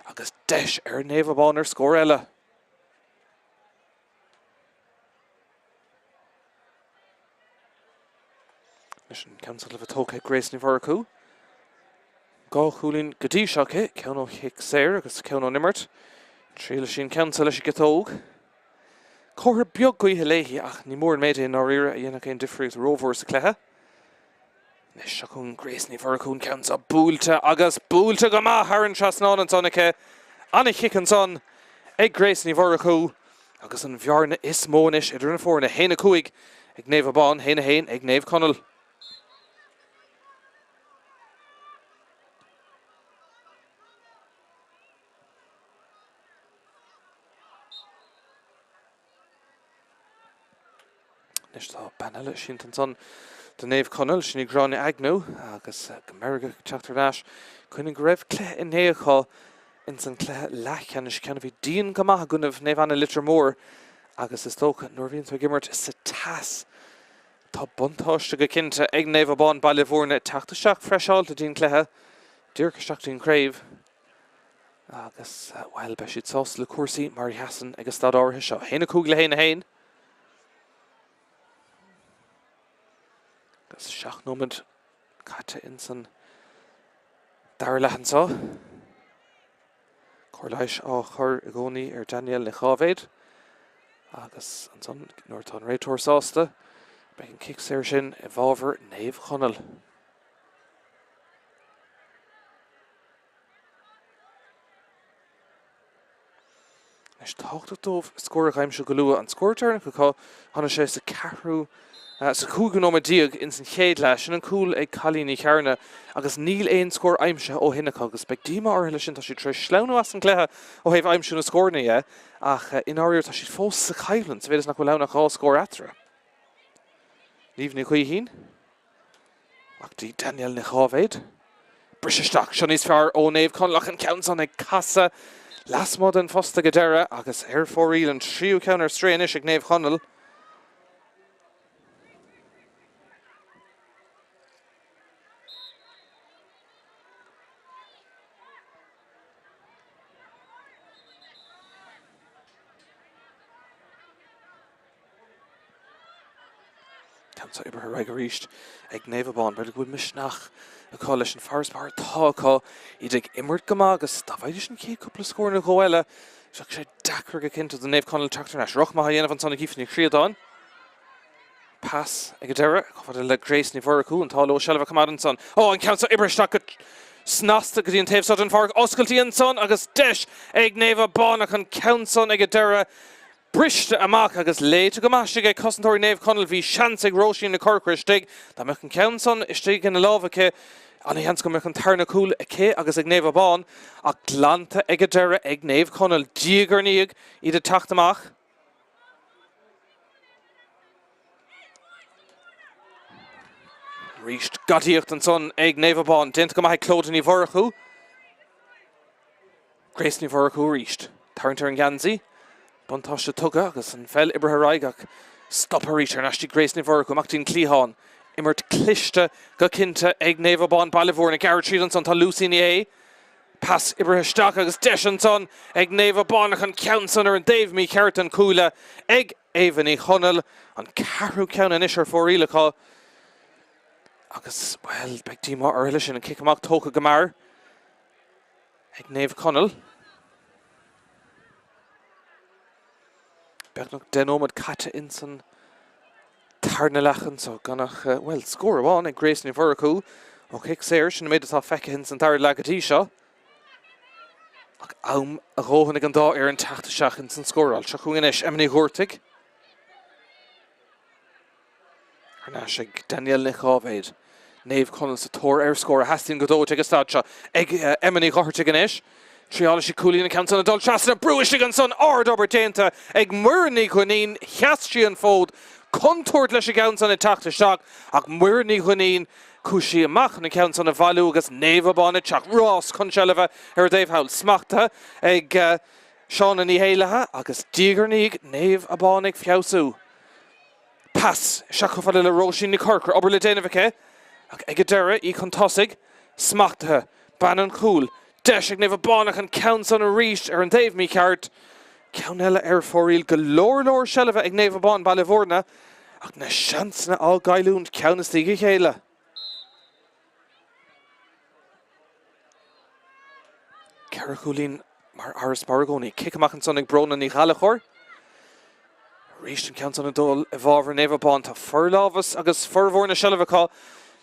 agus deis Naomh Abán scór eile. Mission cancel of a tóca Grace ní bhoracú. Gá chúlín go dtí seocha ceann ó cic Sarah agus ceann ó nimmert. Tríla sin cancel leis go tóg. Cóir beag gaithe léithí ach ní mór méid in áíire a dhéanana cén difriúd rómhór sa cléthe. Nes se chun Grace ní bhoracún ceann a búilte agus búilte go maith ar an trasnán an sonnacha. Anna chic an son ag Grace ní bhoracú agus an bhearna is mónis idir na fórna héna cuaig ag Naomh Abán héna héin ag Naomh Conaill. Nes tá banile sin an son den Naomh Conaill sin ag gráinne agnú agus Gaeltachta Tráchtaire chuinn go raibh clé in néocha in san clé lechan is ceanna bhí díon go maith gunmh Naomh Anna litir mór agus is tócha nuair bhíonn tú gimmert sa tas. Tá buntáiste go cinnte ag Naomh Abán baile bhórna teachtasteach freiseáilta dín cléthe, dúrchasteach dín craobh agus bhfuil be siad sás le cuasaí mar heasan agus stad áirithe seo. Héna cúg le héna hain. Agus seach nómad caite in san dar lehan sá. Cóir leis á chur i gcónaí ar Daniel na chábhéid. Agus an son nuair tá an réitóir sásta, beidh an cic Sarah sin i bhábhar Naomh Conaill. Nes táchtach dómh scóir a aimse go luath an scóirtearna go cá tháinig sé sa ceathrú sa cúgan ó díag in san chéad leis sin an cúil ag chalíní chearna agus níl éon scór aimse ó hinnacha agus beag díma ortha sin tá si tre sleanú as an cléthe ó héobh aimse na scórna ach in áiríir tá si fós sa chaiblann sa bhéidir nach bhfuil lenach á scór eatra. Líomhnaí chuí hín ach dí Daniel na chábhéid. Briseisteach se níos fearr ó Naomh Conaill ach an ceann san ag casa lasmód an fosta go deire agus ar fóríl an tríú ceann ar strain is ag Naomh Conaill. Tá ibre raig a ríist ag Naomh Abán beidir go bhfuil misneach a cá leis an farspáir táá iad ag immert go maith agus tá bhaidir sin cé cúpla scóir na ghóile seach sé dacr go cinnte den Naomh Conaill Tráchtaire leis roch maith dhéanamh an sanna gífanní chríodáin. Pass ag go deire chufaid le Grace ní bhoracú an táil ó Shelva cumad an son. Ó an ceann sa ibreisteach go snasta go dtí an taobh an Páirc oscailtaí an son agus deis ag Naomh Abán ach an ceann son ag go deire briste amach agus léite go maiste ag cosantóirí Naomh Conaill bhí seans ag Róisín na Corcra istigh tá meach an ceann son istigh in na lábhacha anna heans go meach an tarna cúil ché agus ag Naomh Abán ach glánta ag go deire ag Naomh Conaill díogar níag iad a tacht amach. Ríist gatíocht an son ag Naomh Abán déanta go maith clóda ní bhoracú. Grace ní bhoracú ríist. Tarntar an Gansaí. Buntáiste tuga agus an fel ibre raigach stoppa rítar nastí Grace ní bhoracú amach tín clíháin. Immert cliste go cinnte ag Naomh Abán baile bhórna gar tríd an son tá Lucy ní Pass ibre isteach agus deis an son ag Naomh Abán ach an ceann son ar an Dave Míchéal an cúla ag Évan í Conaill an carú ceann an isir fóríleá agus well beag tíma ortha sin an cic amach tóca go mar ag Naomh Conaill. Beagnach den ómad caite in san tarnalachan so ganach well score amháin ag Grace ní Bhuracú ó chic séir sin méid atá feice hin san tar legatí seo. Ach am a róhannig an dá ar an teachta seach in san scóráil se chuin is Emily Hurtig. Arnás ag Daniel Nichávéid. Naomh Conaill sa tóir ar scór a hastín godó ag stad seo ag Emily Hurtig inis. Triála sé cúlín an count san a dul trasna brúiste an son ardóbar déanta ag muirní chunín cheastí an fód contúirt leis a count san a teachta seach ach muirní chunín cúsí amach na count san a bhailú agus Naomh Abán teach Ross Conchellava ar Dave Howell smachta ag Seán ní héilethe agus dígarníg Naomh Abán ag fiosú. Pass seachfá le Róisín na Corcair obair le déanamh ach ag deire í chun tosig smachtathe Bannon Cool deis ag Naomh Abánach an count san a ríist ar an Dave Míchéal. Ceann eile ar fóríl go leor sellafh ag Naomh Abán ba Livorna ach na seansna á gaiilún ceann is tíige chéile. Carachúlín mar Aras Baragóní kick amach an son ag brona ní chalachor. Ríist an count san a dul a bhábhar Naomh Abán tá forlábhas agus formhór na sellafhá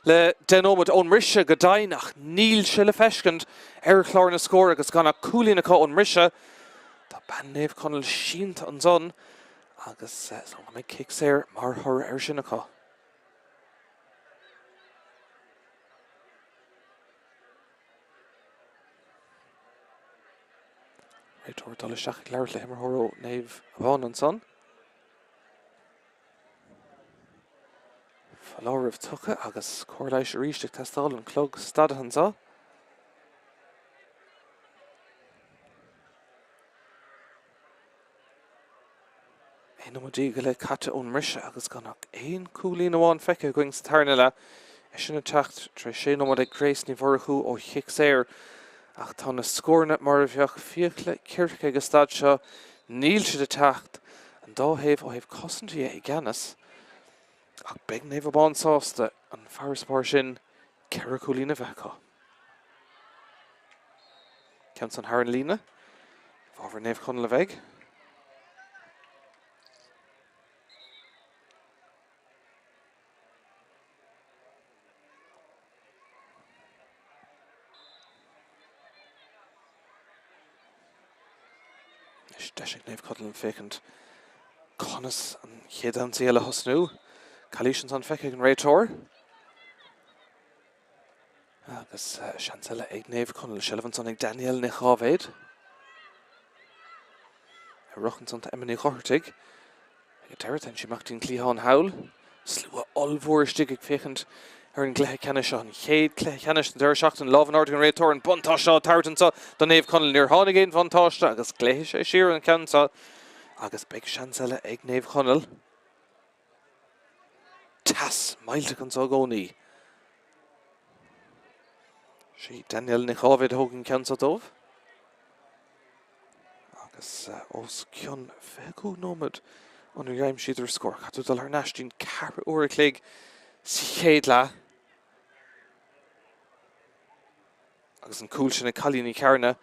le den ómad ón rise go dainach níl se le feiscint ar chlár na scór agus ganna cúlín aá ón rise. Tá ban Naomh Conaill sínta an son agus so mé kick séir mar thur ar sin aá. Réiteoir dul seach leir le himar thuró Naomh Abán an son. Fallárah tucha agus cóirléis ríiste testáil an clog stadahan sa. Éonmodí go le caite ón rise agus ganach éon cúlín amháin feice going sa tarna is sin a teacht tre sé nómad ag Grace ní Bhuracú ó chic séir ach tá na scórna mar a bheoh fiocla circe agus stad seo níl siad a teacht an dáhéamh ó héamh cosintí i gceannas ach beag Naomh Abán sásta an fearspáir sin ceithre cúlín a bheitcha. Ceann san thar an lína bhábhar Naomh Conaill a bheith. Deis ag Naomh Conaill an fécint conas an chéad an tíile hosnú Calísin san feice an réiteoir agus seansaile ag Naomh Conaill sellafhan san ag Daniel Nichávéid a ruchan san Emily Hurtig ag deirtein siamachtaín Cluiche Ceannais slua olmhóristigh ag fécint ar an Cluiche Ceannais seo an chéad Cluiche Ceannais an deir seachtain lábhan ard an réiteoir an buntá seo tartan sa don Naomh Conaill níor tháinig éon fantáiste agus Cluiche sé siar an ceann sa agus beag seansaile ag Naomh Conaill. Tas mailte an sa gcónaí. Sí Daniel Nichávéid thóg an ceann sa dómh. Agus os cion feicú nómad an raim siad ar scór. Cadú dul ar neistín ceithre uair a cléig sa chéad le. Agus an cúil sin na cailíní cearna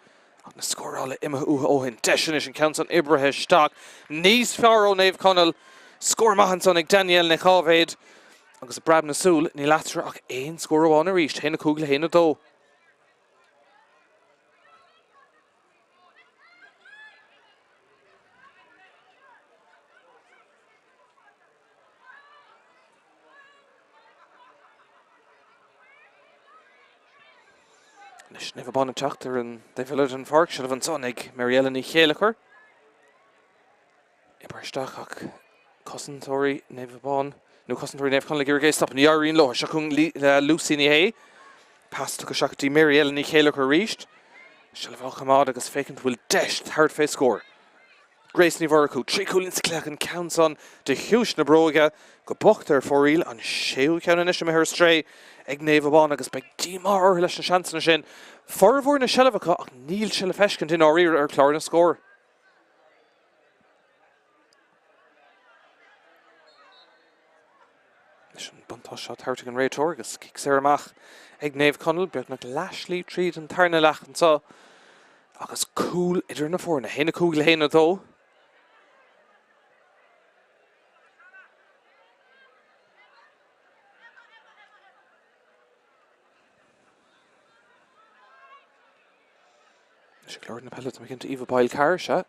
ach na scórála imime óhin deisian is an count san Ibrethe Staach níos fearr ó Naomh Conaill scór maihan san ag Daniel Nichávéid agus a brab na súl ní leatra ach éon scór amháin a ríist héna cúgla héna dó. Nis Naomh Abán Tráchtaire an Dave an Páirc se an son ag Míchéal Míchéal Ibarsteach ach cosantóirí Naomh Abán nó cosantóirí Naomh Conaill gur géistap ní áiríonn láir se chun Lucy ní hé pas tu go seachtí Míchéal Míchéal ríist se le bhá chamád agus fécint bhfuil deis thart fé scór. Grace ní Bhuracú trí cúlín sa cléach an count san de hiúis na bróga go bocht ar fóríl an séú ceann is ar stré ag Naomh Abán agus beag dímar leis na seansna sin formhór na sellafhá ach níl se le feiscint in áiríir ar chlár na scór. Leis an buntá seo tarrtaigh an réiteoir agus cic sé amach ag Naomh Conaill beag nach leislí tríd an tarna leach an sa agus cool idir na fórna. Héna cool le héna dó. Is glóir na pellet am cinnta Íomh Páil car se.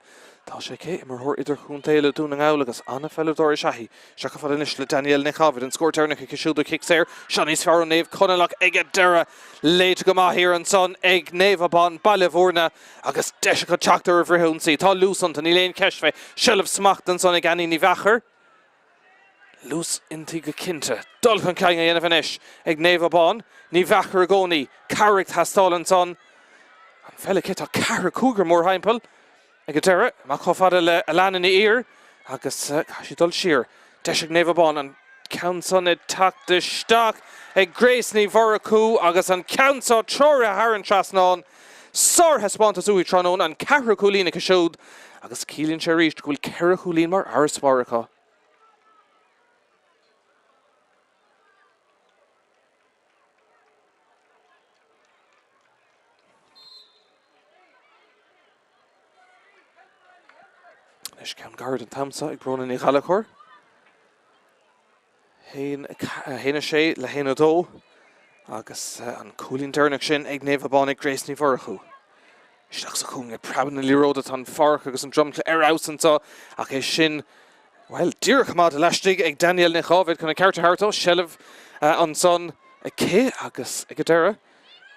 Tá sé cé mar thór idir chuntaile Domhnaigh agus anna felladóir seaí. Seacha fad inis le Naomh Abán an scóirtearnach a siúdú Cill Ceannais Idirmheanach Conaill ag a deireadh léite go maith hir an son ag Naomh Abán bailmhórna agus deise go Tráchtaire a bhriúnsaí. Tá lúsant an iléon ceisfeh seileamh smacht an son ag Annie ní bheachar. Lús intí go cinnte. Dulchan caing a dhéanamh inis ag Naomh Abán. Ní bheachar a gcónaí. Páirc thastáil an son. An fella cé tá cara cúgar mór haimpel. Ag a deireadh, má chofada le lean in ír, agus sí dul siar. Deis ag Naomh Abán an countson ag Tráchtaire ag Grace ní Voracú agus an countsa tróir a Haran Trasnán. Sár hespánta úi tránón an cara cúlín ag a siúd agus cílín sé ríist gúil cara cúlín mar aras Voracá. Is ceann gard an tamsa ag brona ní chalachor. Héna sé le héna dó agus an cúlín dearnach sin ag Naomh Abán ag Grace ní Voracú. Isteach sa cún ag praban na líróda tan Páirc agus an drumtla ausanta ach é sin, well, díreach amad a leistigh ag Naomh Abán chuna cearta hartó seileamh an son ag cé agus ag a deireadh.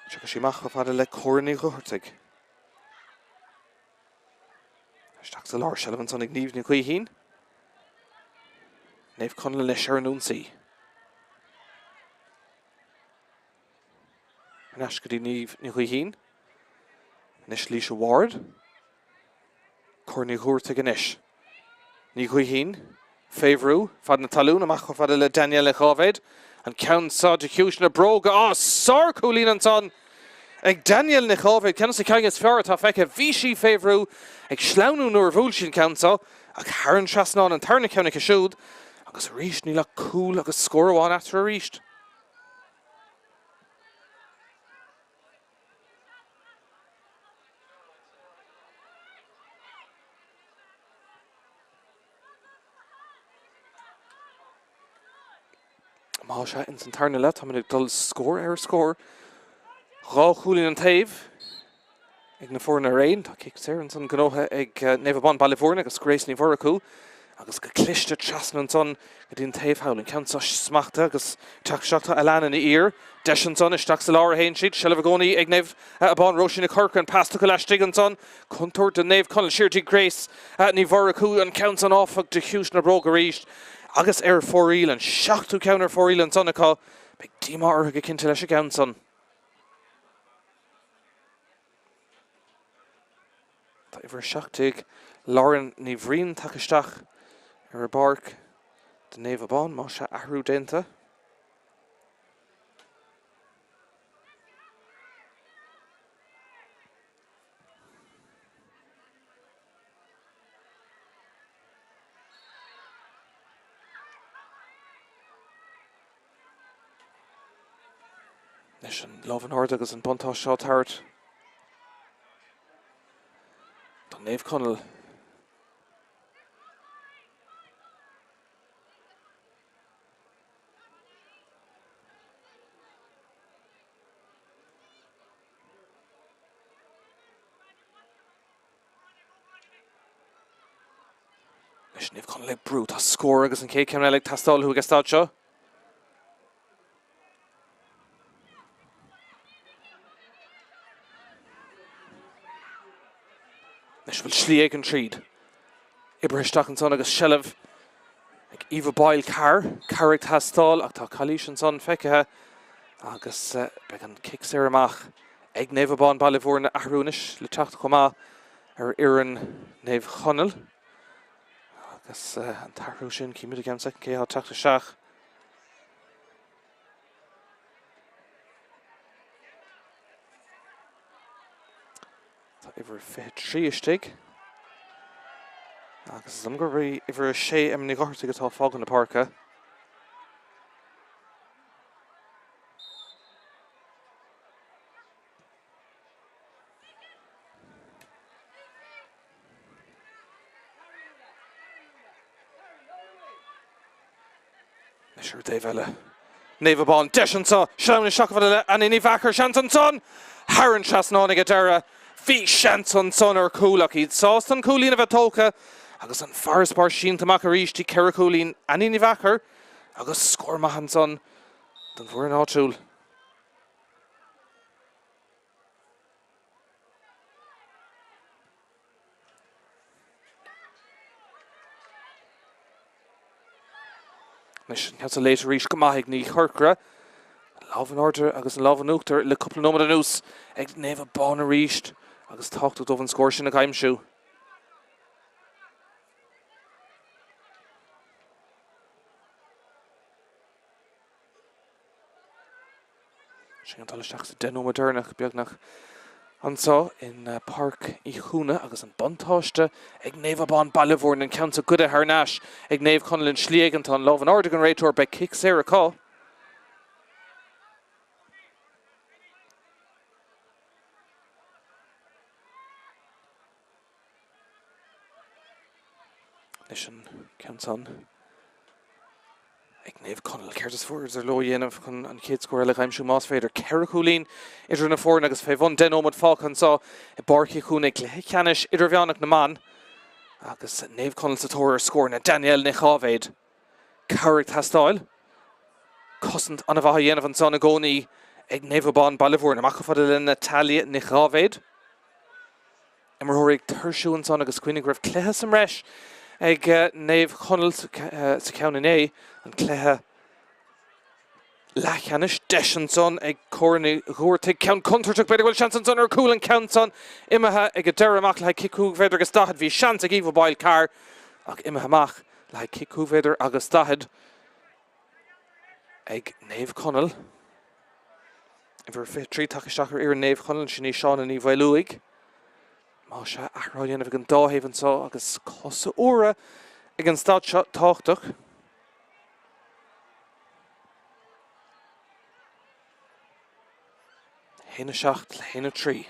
Seacha sí macha fada le córaní ghuirrtaigh. Isteach sa lár seileamh an son ag Naomh Conaill. Naomh Conaill leis ar an únsaí. An eiscadí Naomh Conaill. Nis Líse Ward. Corní ghuirrtaigh inis. Naomh Conaill. Féhrú. Fad na talún amach fada le Naomh Abán. An countsa de chiúis na bróga. Sár cúlín an son. Ag Naomh Abán, ceanna sa ceangas fearr tá feice bhí sí féhrú ag sleanú nuair bhúil sin countsa ag Haran Trasnán an tarna ceannach a siúd agus a ríist ní le cool agus scór amháin after a ríist. Má se in san tarna le tá ag dul scór ar scór. Rá chúlín an taobh ag na fórna réin, tá Cill Ceannais an son gnótha ag Naomh Abán bailmhórna agus Grace ní Voracú agus go cliste trasna an son go dtíon taobh hailin ceansa smachta agus teachseachta a lean in ír. Deis an son isteach sa lár a haon siad seileamh a gcónaí ag Naomh Abán roisin na corca an pasta go leistigh an son contúir de Naomh Conaill siirtí Grace ní Voracú an countsa an áfach de chiúis na bróga ríist agus ar fóríl an seachtú ceann ar fóríl an son acu beag díomá ortha go cinnte leis a ceann son. Tá iver seachtaigh Lauren ní bhríon takeisteach ar a barc de Naomh Abán má se ahrú dénta. Leis an lámh an ard agus an buntá seo tart. Tá Naomh Conaill leis Naomh Conaill le brú tá scór agus an cé ceanna le tastáil thu agus stáid seo. Leis bhfuil slí ag an tríd. Ibraisteach an son agus seileamh ag Íomh Páil Páirc tastáil ach tá cailíos an son feicithe agus beag an Cill Ceannais amach ag Naomh Abán bailmhórna ahrúnis le teacht chomá ar iarrainn Naomh Conaill agus an tarthú sin cíimiid a gceamsa cé á teachta seach. Tá iver fé tríistigh agus is gur bhí iver sé am ní ghartaigh atá fágan na Páirce. Sure Davella. Naomh Abán Deshansa, Shauna Shakavella, and Inni Vakar Shanton Son. Haran Chasnona Gadera, Fi Shanton Son or Kulak. He'd Sawston Coolin of Atoka. Agus an Faris Bar Sheen to Macarish to Kerakulin and Inni Vakar. Agus score Mahanson. Then for an Ochul. Mission has a later reach Domhnaigh ní Churcra. Love an order, agus love an Uchter, le couple number of news. Eg Naomh Abán a reached, agus talked to Dovan scores in a game shoe. She can tell us the Deno Modernach, Biognach. And so in Páirc I Chuana agus an Buntáiste ag Naomh Abán Ballyvourne and counts a good at Harnash ag Naomh Conaill and Slieganton love an Ordigan Rator by kick Sarah Call. Nishan counts on ag Naomh Conaill cares forwards are low yen of an kid score like I'm sure Moss Fader Kerakulin idir na four agus fevon Denomh Falcon saw a Barky Chuana Cluiche Ceannais Idirmheanach Naomh agus Naomh Conaill Sator scoring a Daniel Nichaved Gaeltachta Cosant Anavaha yen of an son agoni ag Naomh Abán Ballyvourne Machafadil Natalia Nichaved Emerhorig Tershu and son agus Queen Griff Cluiche some resh ag Naomh Conaill Ceannais and Cluiche Ceannais Deshanson ag Corny Gortig count counter took better well Shanson or cool and counts on Imaha ag Dera Mach like Kiku Veder Gastahad vi Shans ag Evo Boil car ag Imaha Mach like Kiku Veder Agastahad ag Naomh Conaill ever fit three takashakar ir Naomh Conaill Shini Sean and Evo Luig Masha Ahroyan of gan Dáhaven saw agus Cosa Ora against that shot Tráchtaire. Hena Shacht, Hena Tree.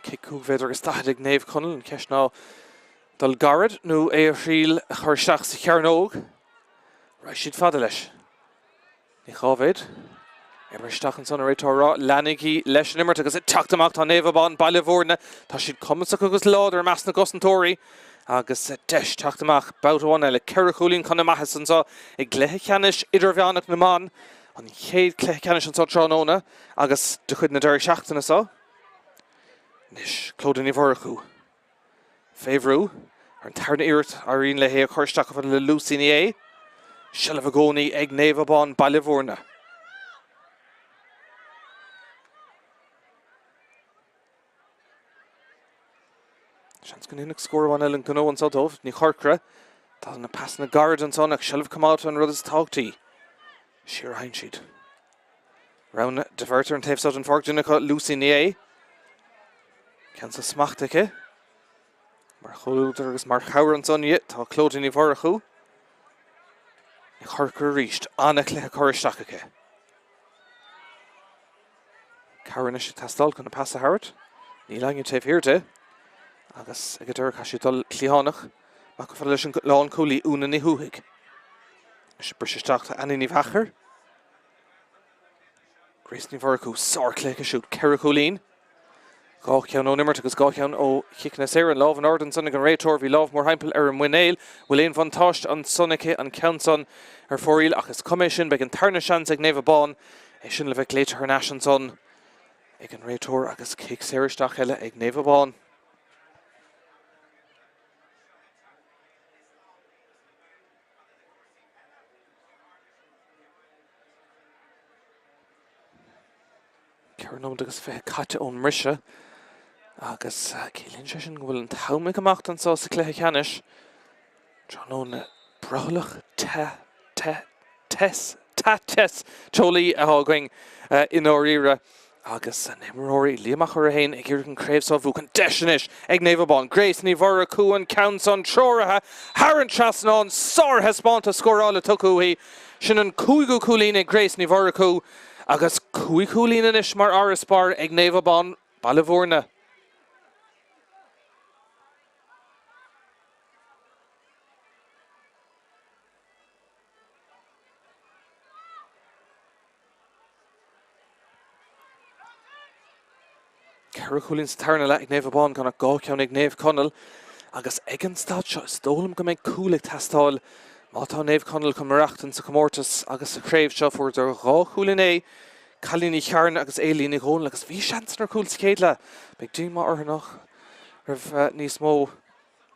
Kiku Veder agus Dahad ag Naomh Conaill and Keshna Dal Garrett nu Eiril Churshach Sikarnog. Rashid Fadalish. Nichaved. Ever Stachan son or Torah, Lanigi, Leshnimmer, because it tucked him out on Naomh Abán Ballyvourne. Tashid Commonsacugus Lord or Masna Gussentori. Agus Desh tucked him out about one, like Kerakulin Conamahason saw a Cluiche Ceannais Idirmheanach Naomh on Chéad Cluiche Ceannais and saw Tránóna. Agus Duchud na Derry Shachtana saw. Nish, Clodin Ivorchu. Favru, or Tarna Irt, Irene Lehe, Korstach of the Lucinier. Shellavagoni, Eg Naomh Abán Ballyvourne. Shans can in score one Ellen Cano and Sodov, Ní Churcra. Doesn't a pass in the guard and son, shall have come out and Rudder's talkty. Sheer Heinsheed. Round diverter and tapes out and fork Jinica Lucy Nie. Cansa Smachtike. Marchulder's Mark Howard and son yet, talk Clodin Ivorchu. Ní Churcra reached Anna Cluiche Corrishtachike. Carinish Tastal can pass a Howard. Ní lang you tape here to. Agus ag Dúr Cashidal Clíhanach Macafalish Lán Cooley Una Ní Húig. Is Brishtachta and Inni Vakar. Grace Ní Vorchu Sar Cluiche shoot Kerakulin. Gaeltachta no nimmer agus Gaeltachta o Chickness Aaron Love and Orden Sonic and Rator vi Love more Heimpel Aaron Winnail William von Tosh on Sonic and Countson her foril agus commission begin Tarnashans ag Naomh Abán Ishin Levek later her nation son ag an Rator agus Kick Seristach Helle ag Naomh Abán. Carnom agus fé caite ón mrishe agus cílíonn sé sin bhfuil an thamhaigh amach an sá sa Cluiche Ceannais. Trónóna brolach tes tolaí a hágaing in áíre agus nimróí líamach ar a hain ag iargan craobh bhú an deisinis ag Naomh Abán. Grace ní bhar a cúan counts on troirithe Haran Chasnán sár hespáanta scórála tucúí sin an cúigú cúlín Grace ní bhar a cú agus cúigúlín inis mar áraspar ag Naomh Abán Ballyvourne. Caracúlín starna le ag Naomh Abán gana gá ceann ag Naomh Conaill agus ag an stad seo is dólam go méid cúlaigh tastáil má tá Naomh Conaill chun marachtain sa Comórtas agus sa chréibh seo fuair ar gá chúlin é Chalíní chearn agus élín ag hón agus bhí seansnar cúil sa chéad le beag díma orthanach níos mó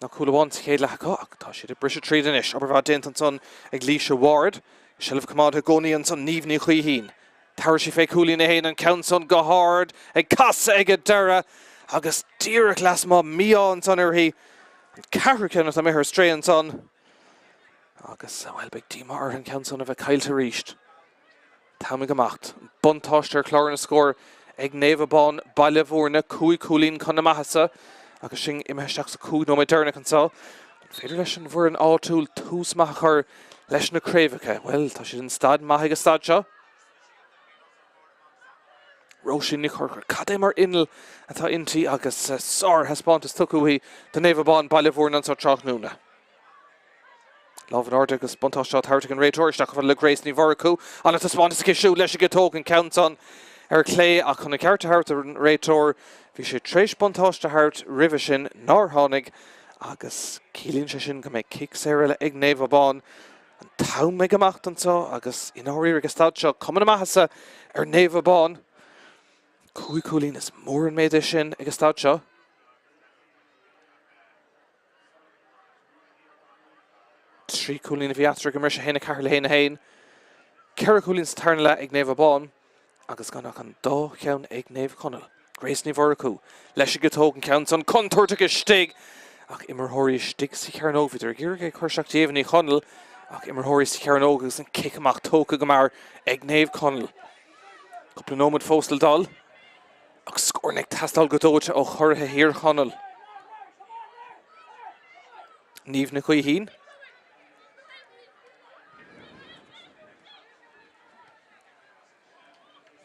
na cúla bhain sa chéad le ach tá siad brise tríd inis aber bhá déint an son ag líise ward Silh cumátha gcónaí an son níomhní chuí hín Táir si fé cúlín na héin an count son go hard ag casa ag a dara agus díreach las má míán son ar hí an carracin at a mithir stré an son agus bhfuil beag díma ar an count son a bheith caiilte ríist Tá me gemacht buntáiste chlár na scór ag Naomh Abán baile mhórna cúig cúlín chun na maithasa agus sin imeisteach sa cúig nó mé dearnach an sá féidir leis an bhór an áitiúil tús maith chur leis na créimhacha well tá siad an stad maithaigh a stad seo Rósin ní chur cad é mar inal atá intí agus sár hespáintas tucúí den Naomh Abán baile mhórna an sa Tráchtaire Love an order agus buntáiste táirrta an réitóiristeach bhfuil le grééis ní bharcú anna tá spáintas ciisiú leis go tóg an count on ar clé a chuna ceartta thart an réitóir bhí sé tréis buntáiste thart ribhe sin ná tháinig agus cílíonn sé sin go méid kick séire le ag Naomh Abán an tam méid amach an seo agus in áirí agus stad seo cuman amachasa ar Naomh Abán cúig cúlín is mór an méid sin agus stad seo Trí cúlín a bhí atra go mar sé héna caiir le héna hain Caracúlín starna le ag Naomh Abán agus ganach an dó ceann ag Naomh Conaill Gréis ní bharcú leis go tóg an count son contúirta go stig ach imarthirí stig sa cearn óvidir gur go chuirseach déobh ní Conaill ach imarthirí sa cearn ógus an cic amach tóca go mar ag Naomh Conaill Cúpla nómad fóstal dal ach scórnig tastal go dóite ó chortha hir Conaill Níomh na chuí hín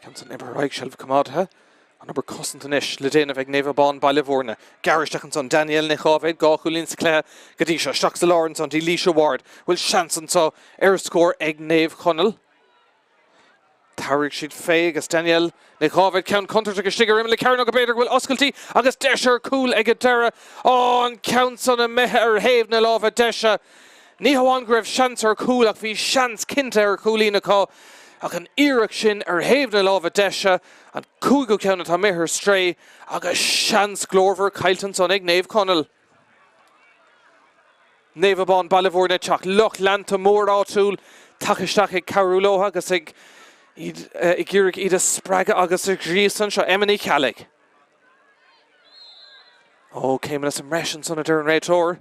Count on Eber Silh cumátha an aber cosint an isis le déanamh ag Naomh Abán baile mhórna Garisteach an son Daniel Nichávéid gá chúlín sa clé go dtí seo Seach sa Lawrence an dí líise ward bhfuil seans an seo ar scór ag Naomh Conaill Táirigh siad fé agus Daniel Nichávéid ceann contarta go stigar le cearn go beidir bhfuil oscailtí agus deisir cúil ag a dara an count son a methe ar héamh na lábh deise ní hamháin go raibh seans ar cúil ach bhí seans cinnte ar cúlína cá ach an iireach sin ar héamh na lábh deise an cúig go ceann atá mithir stré agus seans glórmhar cailtean son ag Naomh Conaill Naomh Abán baile mhórna teach luch leanta mór áitiúil takeisteach ag carúlótha agus ag ggéireadh iad a spreaga agus a gríosan seo Míchéal ó céimeanna sa mreisin son a dúr an réitóir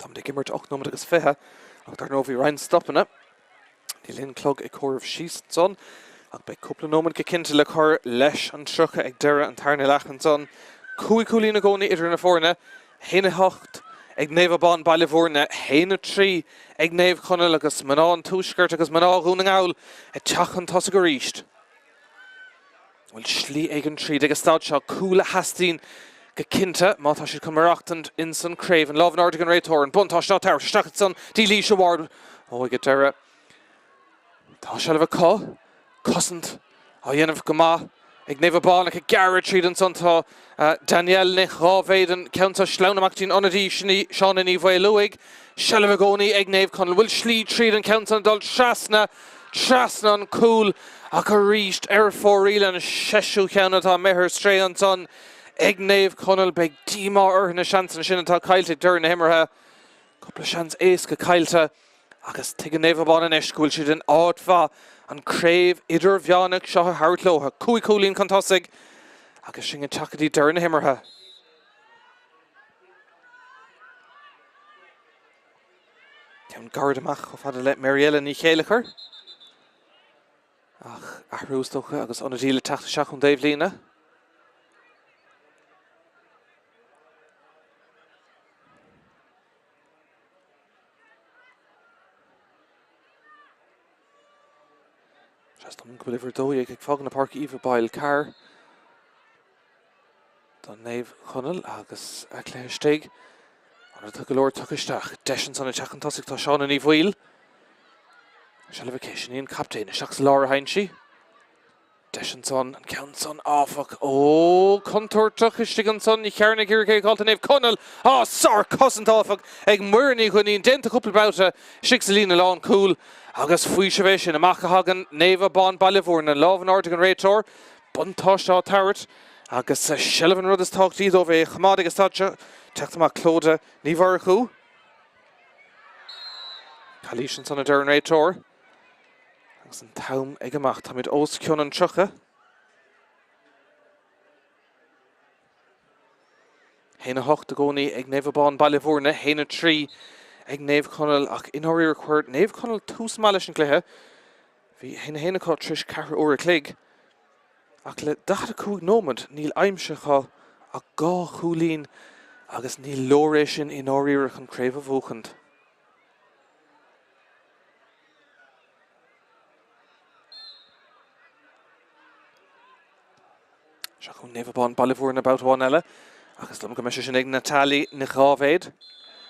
Tam de gimmert 8 nómad agus fithe ach dar nó bhí rein stoppanna Ní linn clog ag chomh síos son ach be cúpla nómad go cinnte le chur leis an trucha ag deire an tarna lechan son cúig cúlín na gcónaí idir na fórna héna hocht ag Naomh Abán baile mhórna héna trí ag Naomh Conaill agus maná an túisceart agus maná Domhnaigh ag teach an tosa go ríist bhfuil slí ag an tríd agus stad seo cúla hastín go cinnte má tá siad cumarachtant in san craobh an lábh an ordaigh an réitóir an buntáiste táir steach son dí líise ward ó ag a deire tá se le bh có cosint á dhéanamh go maith ag Naomh Abán ag garad tríd an son tá Daniel Nichávéid an ceanta sleanamachtaín onadí seán in bhfuil luigh se le bh gcónaí ag Naomh Conaill bhfuil slí tríd an ceanta an dul trasna an cúil ach a ríist ar fóríle an seisiú cheann atá mithir stré an son ag Naomh Conaill beag díma orthanna seansan sin atá caiilte dúr na himmartha cúpla seans éas go caiilte agus tuige Naomh Abán in eisc bhfuil siad an áidbha an craobh idirmheanach seo a thartlótha cúig cúlín contásaigh agus sin an teachtaí dúr na himmartha Ceann gard amach go fada le Míchéal ní chéalachar ach athrústócha agus onadíle teachta seach chun Dave lína Just an go liver dói ag fágan na Páirc Ive Peil car Naomh Conaill agus a Cluiche Ceannais an tu go leor tuchaisteach deis san teach an tosig tá seán in bhil. Shelvication in captain seach Laura Heinshi. Deshanson and Counson Offak. Oh, Contour Tuchishiganson, Nicarna Girke called Naomh Conaill. Oh, Sar Cousin Offak. Egg Murni when he dent a couple about Shixelina Lawn Cool. August Fuishavish and Macahagan, Naomh Abán Ballyvourna, Love and Ortigan Rator, Buntosh Tarrant. August Shelvin Rudders talked to over a Hamadigas Tatcha, Tactama Cloda, Nivaraku. Kalishan son of Darren Rator. Agus an taum ag amach tá mid os cion an trocha. Héna hocht a gcónaí ag Naomh Abán Ballyvourna, héna trí ag Naomh Conaill ach inóirí chuir Naomh Conaill tús máis an cluiche. Bhí héna có tris cethir uair a clig. Ach le 15 nómad níl aimse chá ach gá chúlín agus níl lóréis sin inóirí an craobh a bhúchant. Seachún Naomh Abán Ballyvourna about one ella. Agus lum go meisi sin ag Natalie na Gábhéid.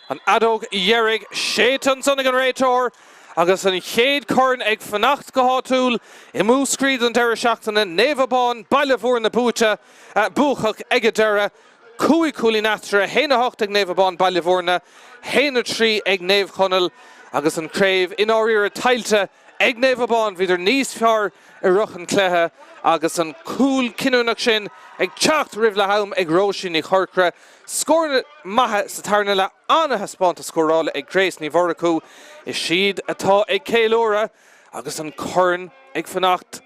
An adóg Yerrig Shaitan son ag an réitor. Agus an chéad corn ag fannacht go hátúil I múscríd an deire seachtainna Naomh Abán Ballyvourna búte búchach ag a deire cúi cúlí natra héna hocht ag Naomh Abán Ballyvourna héna trí ag Naomh Conaill agus an craobh inóirí a tailte ag Naomh Abán viidir níos fearr I ruchan cléthe agus an cúl cinúnach sin ag teacht rih le haum ag róisín I chorcra scór maithe sa tarna le anathe spánta scórála ag Grace ní Bhoracú is siad atá ag céilóra agus an corn ag fannacht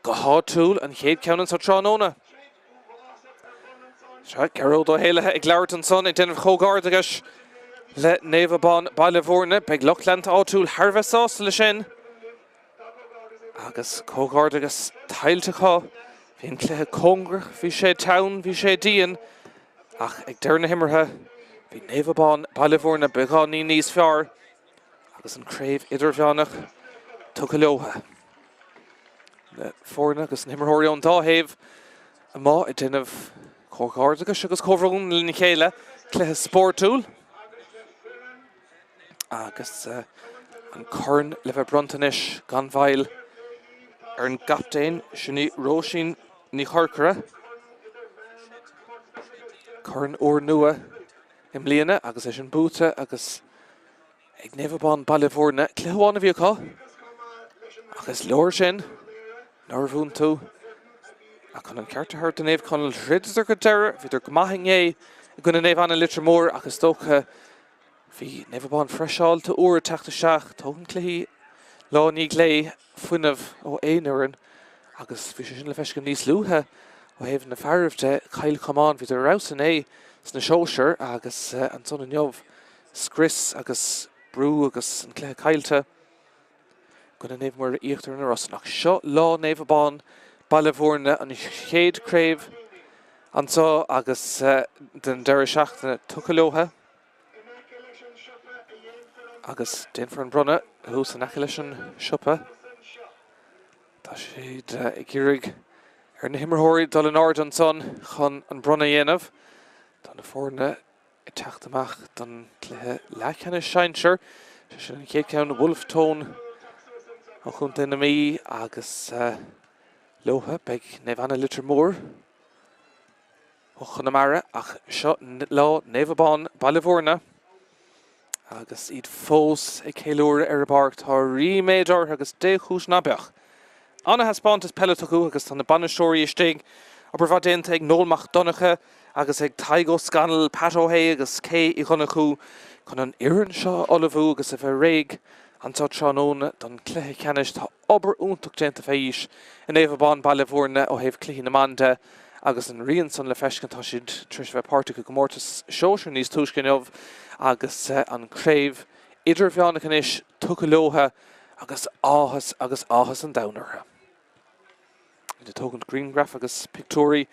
go hátúil an chéad ceann sa tránóna. Se Gerald ó héilethe ag leabhart an son ag déanamh chógáirdagas le Naomh Abán Ballyvourna beag Lochland átúil Harbheith sásta le sin. Agus cógáirdagas tailte cá hín cluiche cóngrach bhí sé town bhí sé díon ach ag deirna himmarthe bhí Naomh Abán Ballyvourna beagán níos fearr agus an craobh idirmheanach tu go leotha. Le fórna agus an himmarthirí ón dáthaobh amá I déanamh cógáirdagas agus cóhrún le Míchéal cluiche Spórtúil agus an corn le bheith brontanis gan bhail ar an gaptain sinní róisín ní chorcara. Corn ór nua im líana agus é sin búta agus ag Naomh Abán Ballyvourna cluicheána bhí acu agus leor sin nóir tú a chun an cearta thart a Naomh Conaill rididir go deire bhíidir go maithing é I gona Naomh anna litre mór agus tócha bhí Naomh Abán freiseáilte uair teachta seach tógan cluichí lá ní lé fuinmh ó éonaran agus bhí sé sin le feiscin níos lúthe ó thaobh na fearbhte Cail Comán bhí rásan é sna seoir agus an son an neamh scris agus brú agus an cluiche cailte gona Naomh mar íochttar na Rosanach seo lá Naomh Abán Ballyvourna an chéad craobh ansá agus den deire seachtainna tucha agus déan for an brunne hús an aice leis an siopa. Tá siad ag iarraig ar na himmarthirí dul an ard an son chun an brunne dhéanamh. Tá na fórna I teacht amach don cluiche leithcheanna seinseir sé sin an chéad ceann Wolf Tone an chunta na mí agus leotha beag Naomh anna litre mór ó chun amara ach seo lá Naomh Abán Ballyvourna agus iad fós ag céilúir ar a barc tá riméadar agus déchúis na beach. Anna has spántas pelotachú agus tá na banastóirí istigh a bhar déanta ag nólamach donacha agus ag taigo scanal patóhé agus cé I chunachú chun an iarn seo olahú agus a bheith réig antá tránóna don cluiche ceannais tá obair úntaach déanta féis in Naomh Abán Ballyvourna ó thaobh cluichí na manda agus an rion son le feiscin tá siad tris bheith Páirc go Comórtas seoir níos túiscineomh agus an craobh idirmheanach inis tucha leotha agus áthas an damhnartha. I tógan green graph agus pictóirí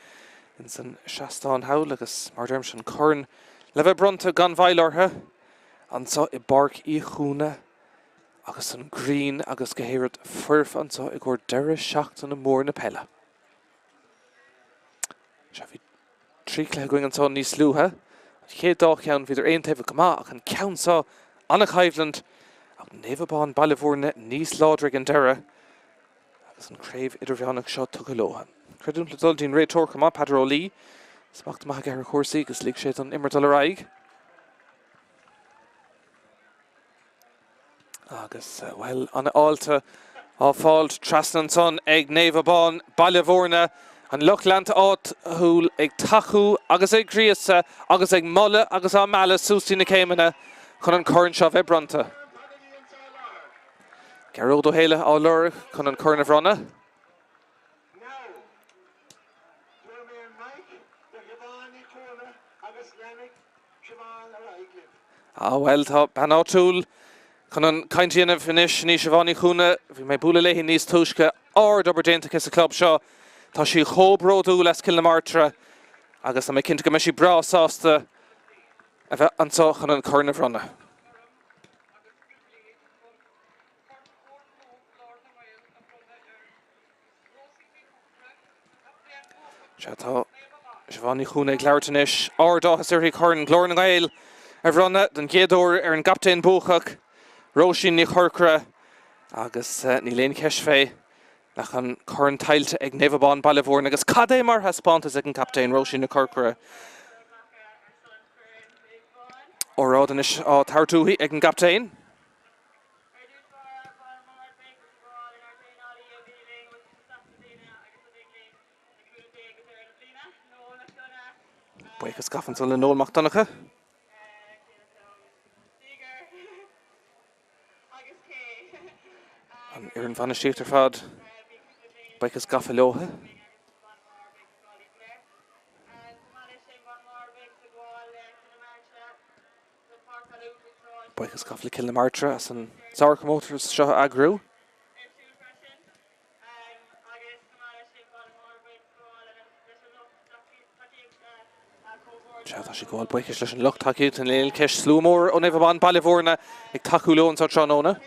in san seachtán hail agus mar derm sin corn le bheith bronta gan bhailortha ansá I barc I Chuana agus an green agus go héiread furf ansá I gcóir deire seachtainna mór na Peile. Se bhí Trí clé going an son níos lúthe. Chéad dá ceann viidir aon taobh cumach an ceann sa Anna Chaimhland ach Naomh Abán bailmhórna níos láidre an deire agus an craobh idirmheanach seo tu go lótha. Creidúnta dul dín réiteoir cumá Padar Ó Lí smacht maith gar chósaí agus líg sé an immortal araig. Agus well an áilta á fáilt trasna an son ag Naomh Abán bailmhórna an Luchland áit thúil ag tachu agus ag gríosa agus ag molle agus á meala sústí na céimena chun an corn seo bhebranta. Geród ó héile á lur chun an corn a bhronna. Well tá ban áitiúil chun an caintíanamh finis ní Siobhánaí Chuana bhí mé búla léhí níos túisce dobar déanta sa club seo. Tá sí chóbródú les Cill na Martra agus am cinnte go me sí brá sásta a bheith ansochan an corn a bhronna. Se tá Siobhánaí Chuana ag leirtanis dáchas irí corn glór na Gael a bhronna den géadúir an gaptéin búchach Róisín ní chorcra agus ní léon ceis fé nach an corn tailte ag Naomh Abán bailmhórna agus cad é mar haspántas ag an captéin Róisín na chorcra. Órádanis á tartúí ag an captéin. Buchas gafan le nólamach donnacha. An Iarn Van Siegter fad Buchas gafa lótha. Buchas gafa le Cill na Martra as an Saoir Comórtas seo agrú. Tá sé gháil buchas leis an lucht takeíocht an léil ceis slúmór ó Naomh Abán bailmhórna ag taú leon sa tránóna.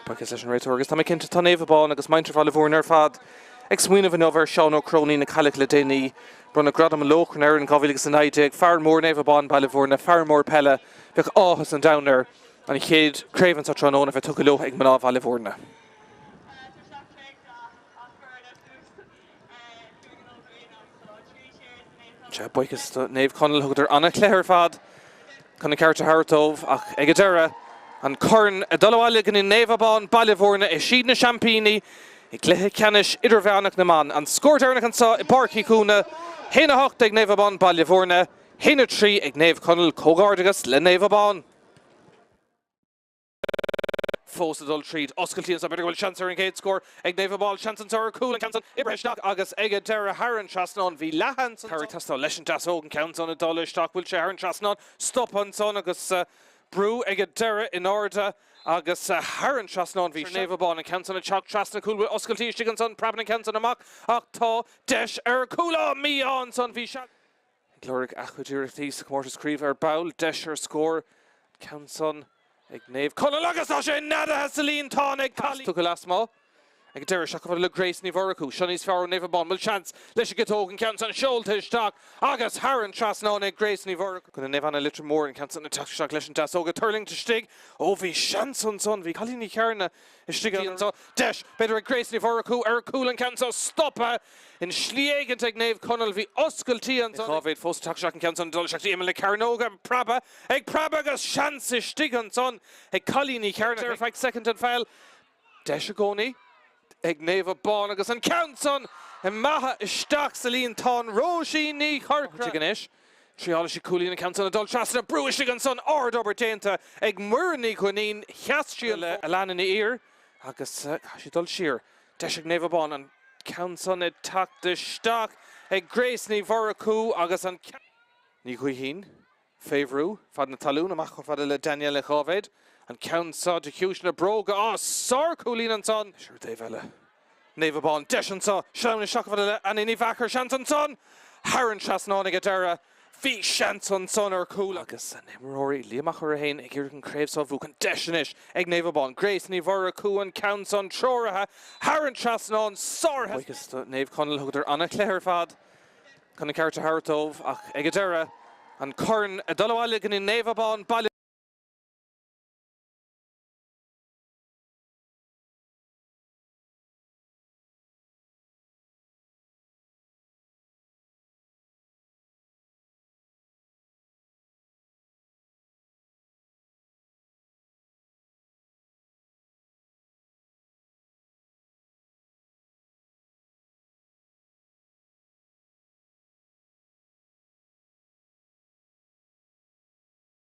Buchas leis an réiteoir agus tá mé cinnte tá Naomh Abán agus maintear bailmhórna ar fad ag smaoinemh an over Seán Ó Crónaí na Cailleach le déanaí bruna gradam an lóchran ar an 2019 fear mór Naomh Abán bailmhórna fear mór Peile bheadh áthas an downer an chéad craobhann sa tránóna bheith tu go leo ag maná bailmhórna. Buchas Naomh Conaill thugtar Anna Cléir fad chuna cearta Hartómh ach ag a deire an corn a dulháile gan in Naomh Abán bailmhórna i siad na Champíní i Cluiche Ceannais Idirmheanach na man an scóirtearnach an sa i Páirc Chuana héna 8 ag Naomh Abán bailmhórna héna 3 ag Naomh Conaill cógáirdeagas le Naomh Abán. Fósta dul tríd oscailtíonn sa beidir bhfuil seansar an céad scór ag Naomh Abán seansan sa cúil an ceansan Ibraisteach agus ag a deire Haran Trasnán bhí lehan Páirc tastá leis an deas ógan ceansan a dulaisteach bhfuil sé Haran Trasnán stoppan son agus brú ag a deire in orda agus Haran Trasnán bhí Naomh Abán an ceansan a teach trasna cúil bhfuil oscailtíiste an son praban an ceansan amach ach tá deis ar cúla míán son bhí sean. Glóric achchuidúirtaí sa Comórtas Críomh ar bail deis ar scór ceansan ag Naomh Conaill agus tá sé nada hasalín tá ag callí. Tu go lasmá ag deire seach le Grace ní Mhoracú Sionís fear Naomh Abán bhfuil chance leis a gitógan ceansan seoltaisteach agus Haran Trasnán ag Grace ní Mhoracú. Gona Naomh Anna litre mór an ceansan na teach leis an deas óga turling to stig bhí seansan son bhí callíní cearna i stig an so deis beidir ag Grace ní Mhoracú ar cúil an ceansan stoppa in slíagant ag Naomh Conaill bhí oscailtíonn son bhéad fós teach an ceansan dul seach imime le Carnóga an praba ag praba agus seans i stig an son ag callíní cearna ar feich second and fail deis a gcónaí ag Naomh Abán agus an ceansan i maithe isteach sa líon tá Róisín ní chorcra ganis. Tríála sí cúlín na ceansan a dul trasna brúiste an son dobar déanta ag muirní chuinín cheastíal le a leanan í iar agus sí dul siar deis ag Naomh Abán an ceansan i tacht isteach ag Grace ní Mhoracú agus an ní chuithín féhrú fad na talún amach chu fada le Daniel le chábhéid an ceansa de chiúisna bróga sár cúlín an son siúr déhile Naomh Abán deis an sa seána seach fada le an iní bhechar sean an son Haran Trasnán ag a deire Bhí seans an son ar cúil agus an imróirí líamach ar a hain ag iargan craobh sa bhú an deisinis ag Naomh Abán. Grace ní bhar a cúan count an troirithe Haran Trasnán sorthe. Agus Naomh Conaill thugtar anna cléir fad chuna ceart a Hartómh ach ag a deire an corn a dul bhaile gan i Naomh Abán